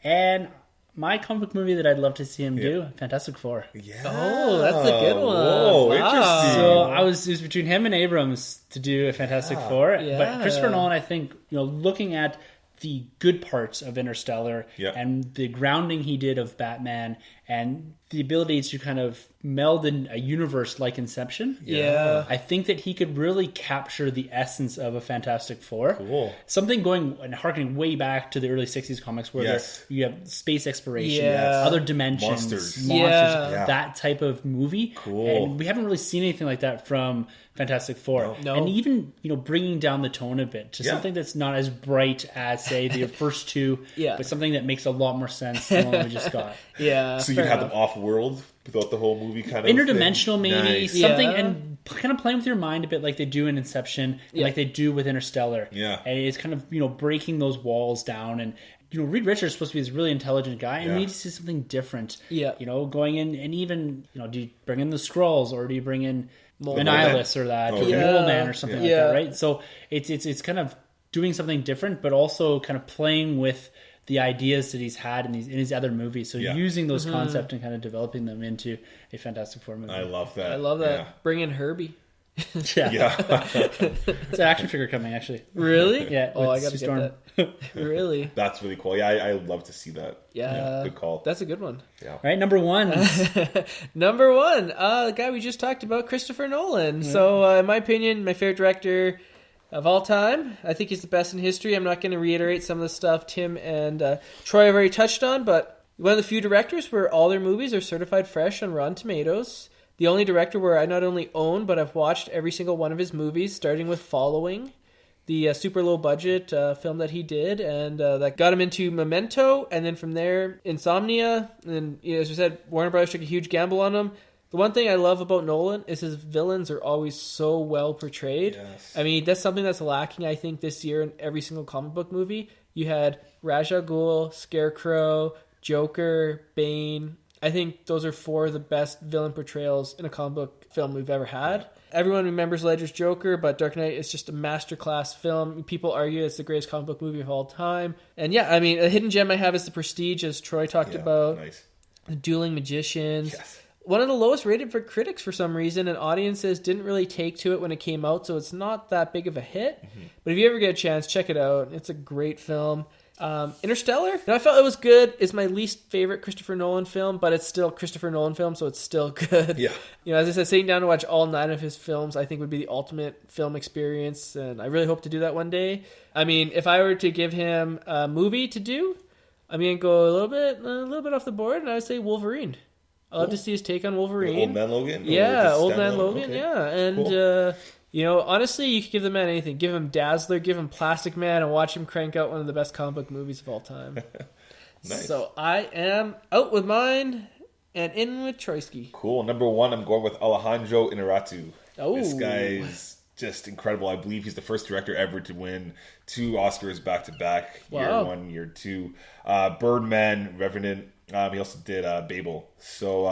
And my comic book movie that I'd love to see him do, Fantastic Four. Yeah. Oh, that's a good one. Whoa, interesting. So it was between him and Abrams to do a Fantastic Four. Yeah. But Christopher Nolan, I think, looking at the good parts of Interstellar and the grounding he did of Batman and the ability to kind of meld in a universe like Inception. Yeah. I think that he could really capture the essence of a Fantastic Four. Cool. Something going and harkening way back to the early 60s comics where you have space exploration, other dimensions, monsters, that type of movie. Cool. And we haven't really seen anything like that from Fantastic Four. No. And even, bringing down the tone a bit to something that's not as bright as, say, the first two, but something that makes a lot more sense than what we just got. Yeah. So you'd have them off-world throughout the whole movie, kind of interdimensional, thing? maybe Nice. something, and kind of playing with your mind a bit, like they do in Inception, and like they do with Interstellar. Yeah, and it's kind of breaking those walls down. And Reed Richards is supposed to be this really intelligent guy, and we need to see something different. Yeah, going in, and even do you bring in the Skrulls or do you bring in Annihilus or that or Mole Man or something like that? Right. So it's kind of doing something different, but also kind of playing with the ideas that he's had in his other movies. So using those concepts and kind of developing them into a Fantastic Four movie. I love that. Yeah. Bring in Herbie. It's an action figure coming, actually. Really? Yeah. Oh, I got to get that. Really? That's really cool. Yeah, I love to see that. Yeah. Good call. That's a good one. Yeah. All right, number 1. Number 1, the guy we just talked about, Christopher Nolan. Yeah. So, in my opinion, my favorite director of all time. I think he's the best in history. I'm not going to reiterate some of the stuff Tim and Troy have already touched on, but one of the few directors where all their movies are certified fresh on Rotten Tomatoes. The only director where I not only own, but I've watched every single one of his movies, starting with Following, the super low budget film that he did, and that got him into Memento, and then from there, Insomnia. And then, as we said, Warner Brothers took a huge gamble on him. The one thing I love about Nolan is his villains are always so well portrayed. Yes. I mean, that's something that's lacking, I think, this year in every single comic book movie. You had Ra's al Ghul, Scarecrow, Joker, Bane. I think those are 4 of the best villain portrayals in a comic book film we've ever had. Everyone remembers Ledger's Joker, but Dark Knight is just a masterclass film. People argue it's the greatest comic book movie of all time. And yeah, I mean, a hidden gem I have is The Prestige, as Troy talked about. Nice. The Dueling Magicians. Yes. One of the lowest rated for critics for some reason, and audiences didn't really take to it when it came out, so it's not that big of a hit. Mm-hmm. But if you ever get a chance, check it out. It's a great film. Interstellar, I felt it was good. It's my least favorite Christopher Nolan film, but it's still Christopher Nolan film, so it's still good. Yeah. As I said, sitting down to watch all 9 of his films, I think would be the ultimate film experience, and I really hope to do that one day. I mean, if I were to give him a movie to do, I'm going to go a little bit off the board, and I would say Wolverine. I'd love to see his take on Wolverine. Old Man Logan? Yeah, Old Man Logan, okay. yeah. And, cool. Honestly, you could give the man anything. Give him Dazzler, give him Plastic Man, and watch him crank out one of the best comic book movies of all time. Nice. So I am out with mine and in with Troysky. Cool. Number 1, I'm going with Alejandro Inarritu. Oh. This guy's just incredible. I believe he's the first director ever to win 2 Oscars back-to-back. Wow. Year 1, year 2. Birdman, Revenant. He also did Babel. So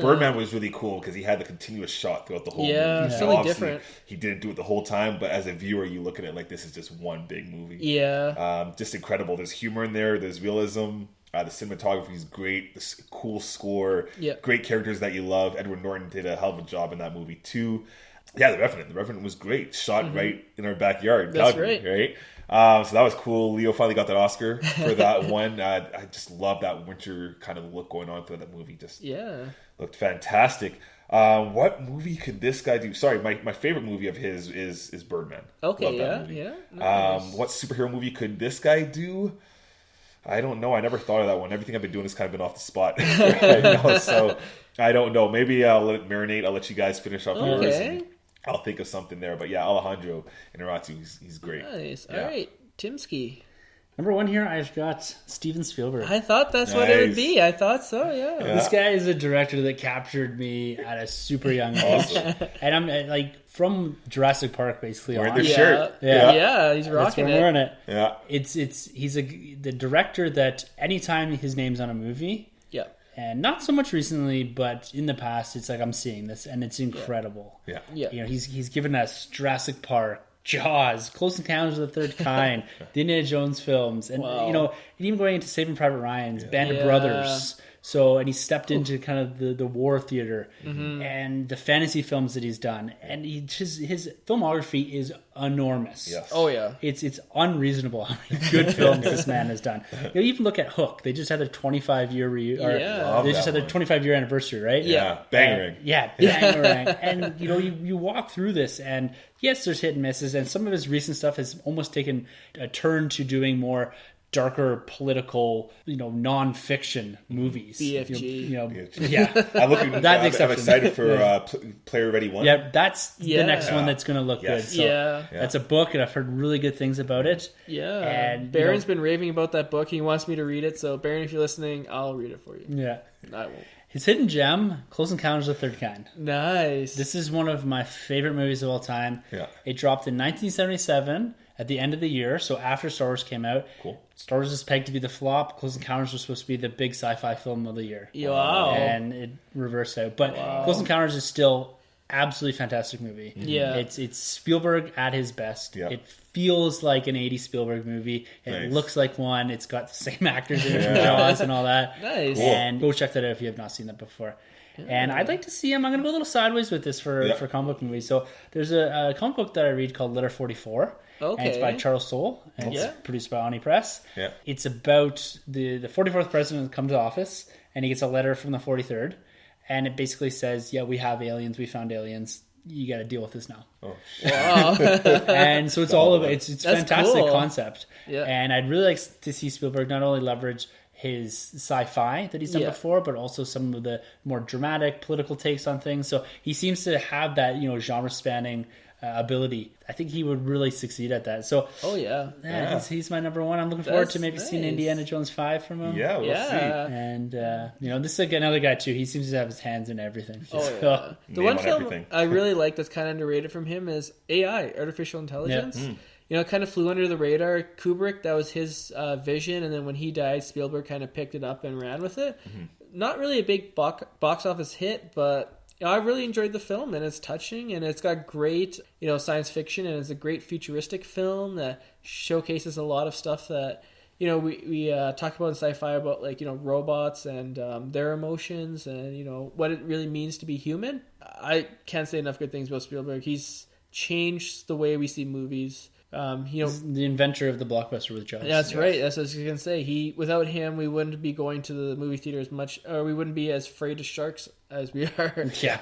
Birdman was really cool because he had the continuous shot throughout the whole movie. Yeah, something different. He didn't do it the whole time, but as a viewer, you look at it like this is just one big movie. Yeah. Just incredible. There's humor in there. There's realism. The cinematography is great. The cool score. Yep. Great characters that you love. Edward Norton did a hell of a job in that movie too. Yeah, The Revenant. The Revenant was great. Shot right in our backyard. That's Calgary, right? So that was cool. Leo finally got that Oscar for that one. I just love that winter kind of look going on through that movie. Just looked fantastic. What movie could this guy do? Sorry, my favorite movie of his is Birdman. Okay, yeah. Nice. What superhero movie could this guy do? I don't know. I never thought of that one. Everything I've been doing has kind of been off the spot. So I don't know. Maybe I'll let it marinate. I'll let you guys finish off yours. And I'll think of something there. But yeah, Alejandro Inarritu, he's great. Nice. Yeah. All right, Timsky. Number 1 here, I've got Steven Spielberg. I thought that's what it would be. I thought so, yeah. This guy is a director that captured me at a super young age. And I'm like from Jurassic Park basically Wearing on. the shirt. Yeah, he's That's rocking where it. I'm wearing it. Yeah. He's the director that anytime his name's on a movie, and not so much recently, but in the past, it's like I'm seeing this and it's incredible. Yeah. He's given us Jurassic Park, Jaws, Close Encounters of the Third Kind, the Indiana Jones films, and even going into Saving Private Ryan's, Band of Brothers. So, and he stepped into kind of the war theater and the fantasy films that he's done, and his filmography is enormous. Yes. Oh yeah, it's unreasonable how many good films this man has done. You even look at Hook; they just had their 25-year they just had their 25-year anniversary, right? Yeah, Bangarang. Bangarang. And you walk through this, and yes, there's hit and misses, and some of his recent stuff has almost taken a turn to doing more darker political, non-fiction movies. BFG. I'm excited for Player Ready 1. Yeah, that's the next one that's going to look good. So that's a book, and I've heard really good things about it. Yeah. And Baron's been raving about that book. He wants me to read it. So, Baron, if you're listening, I'll read it for you. Yeah. I won't. His hidden gem, Close Encounters of the Third Kind. Nice. This is one of my favorite movies of all time. Yeah. It dropped in 1977 at the end of the year, so after Star Wars came out. Cool. Star Wars is pegged to be the flop. Close Encounters was supposed to be the big sci-fi film of the year. Wow. And it reversed out. But Close Encounters is still absolutely fantastic movie. Yeah. It's Spielberg at his best. Yeah. It feels like an 80s Spielberg movie. It looks like one. It's got the same actors in it from Jaws and all that. Nice. Cool. And go check that out if you have not seen that before. And I'd like to see him. I'm going to go a little sideways with this for comic book movies. So there's a comic book that I read called Letter 44. Okay. And it's by Charles Soule. And it's produced by Oni Press. Yeah. It's about the 44th president comes to office, and he gets a letter from the 43rd. And it basically says, we have aliens. We found aliens. You got to deal with this now. Oh, wow. And so it's all of it. It's a fantastic concept. Yeah. And I'd really like to see Spielberg not only leverage his sci-fi that he's done before, but also some of the more dramatic political takes on things. So he seems to have that, genre-spanning ability. I think he would really succeed at that. So, he's my number one. I'm looking forward to maybe seeing Indiana Jones 5 from him. Yeah, we'll see. And this is another guy too. He seems to have his hands in everything. The one film I really like that's kind of underrated from him is AI, artificial intelligence. It kind of flew under the radar. Kubrick, that was his vision, and then when he died, Spielberg kind of picked it up and ran with it. Not really a big box office hit, but I really enjoyed the film, and it's touching, and it's got great, science fiction, and it's a great futuristic film that showcases a lot of stuff that, we talk about in sci-fi about, like, robots and their emotions and, what it really means to be human. I can't say enough good things about Spielberg. He's changed the way we see movies. He's the inventor of the blockbuster with Jaws. That's right. That's what I was going to say. Without him, we wouldn't be going to the movie theater as much, or we wouldn't be as afraid of sharks as we are. Yeah.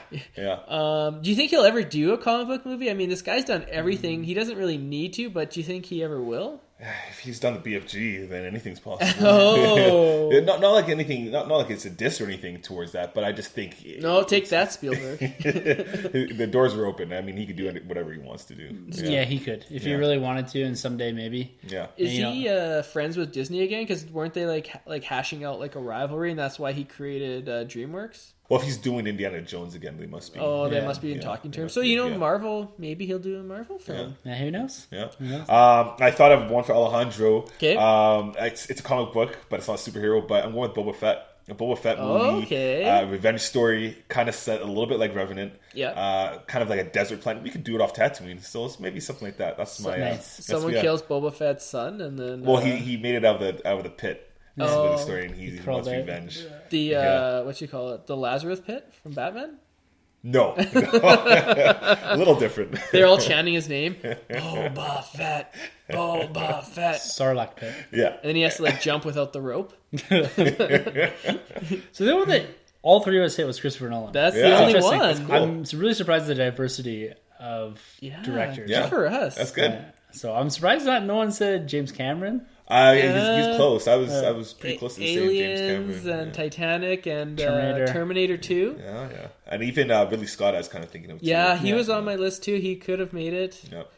Do you think he'll ever do a comic book movie? I mean, this guy's done everything. He doesn't really need to, but do you think he ever will? If he's done the BFG, then anything's possible. not like anything. Not like it's a diss or anything towards that, but I just think. No, take that, Spielberg. The doors were open. I mean, he could do whatever he wants to do. Yeah, he could if he really wanted to, and someday maybe. Yeah. Is he friends with Disney again? Because weren't they like hashing out like a rivalry, and that's why he created DreamWorks? Well, if he's doing Indiana Jones again, they must be. Oh, they must be in talking terms. So, Marvel, maybe he'll do a Marvel film. Yeah, who knows? Yeah. I thought of one for Alejandro. Okay. It's a comic book, but it's not a superhero, but I'm going with Boba Fett. A Boba Fett movie. Okay. Revenge story, kind of set a little bit like Revenant. Yeah. Kind of like a desert planet. We could do it off Tatooine. So it's maybe something like that. That's my... nice. Someone kills Boba Fett's son, and then... Well, he made it out of the pit. That's the story, and he wants revenge. What you call it? The Lazarus Pit from Batman? No. A little different. They're all chanting his name. Boba Fett. Boba Fett. Sarlacc pit. Yeah. And then he has to jump without the rope. So the one that all three of us hit was Christopher Nolan. That's the only one. Cool. I'm really surprised at the diversity of directors. Yeah, for us. That's good. So I'm surprised no one said James Cameron. He's close. I was pretty close to the same James Cameron. And Titanic and Terminator 2. Yeah. And even Ridley Scott I was kind of thinking of too. Yeah, he was on my list too. He could have made it. Yep.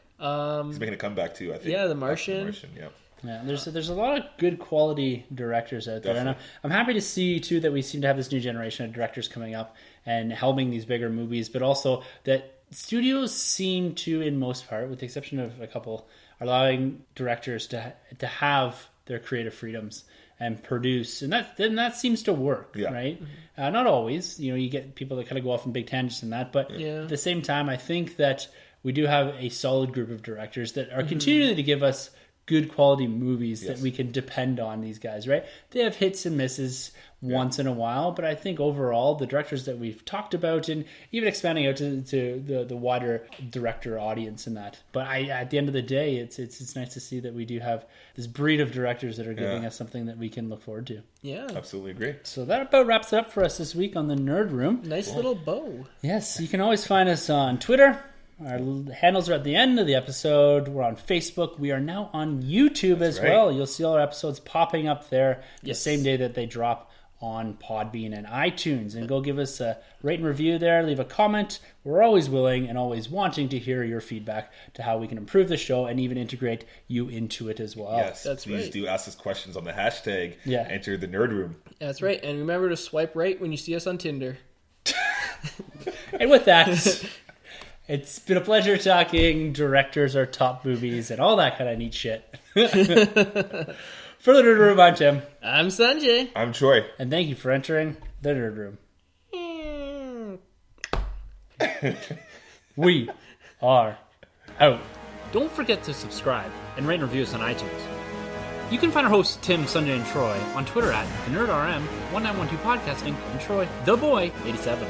He's making a comeback too, I think. Yeah, The Martian. Yep. Yeah, there's a lot of good quality directors out there. Definitely. And I'm happy to see too that we seem to have this new generation of directors coming up and helming these bigger movies, but also that studios seem to, in most part, with the exception of a couple, allowing directors to have their creative freedoms and produce, and that seems to work, right? Not always, you get people that kind of go off in big tangents and that, but at the same time, I think that we do have a solid group of directors that are continuing to give us good quality movies that we can depend on. These guys, right? They have hits and misses once in a while, but I think overall the directors that we've talked about, and even expanding out to the wider director audience in that. But at the end of the day, it's nice to see that we do have this breed of directors that are giving us something that we can look forward to. Yeah, absolutely agree. So that about wraps it up for us this week on the Nerd Room. Nice little bow. Yes, you can always find us on Twitter. Our handles are at the end of the episode. We're on Facebook. We are now on YouTube as well. You'll see all our episodes popping up there the same day that they drop on Podbean and iTunes. And go give us a rate and review there. Leave a comment. We're always willing and always wanting to hear your feedback to how we can improve the show and even integrate you into it as well. Yes, please do ask us questions on the hashtag. Enter the Nerd Room. That's right. And remember to swipe right when you see us on Tinder. And with that... It's been a pleasure talking directors, our top movies, and all that kind of neat shit. For the Nerd Room, I'm Tim. I'm Sunjay. I'm Troy. And thank you for entering the Nerd Room. We are out. Don't forget to subscribe and rate and review us on iTunes. You can find our hosts Tim, Sunjay, and Troy on Twitter at NerdRM1912Podcasting and Troy, the boy, 87.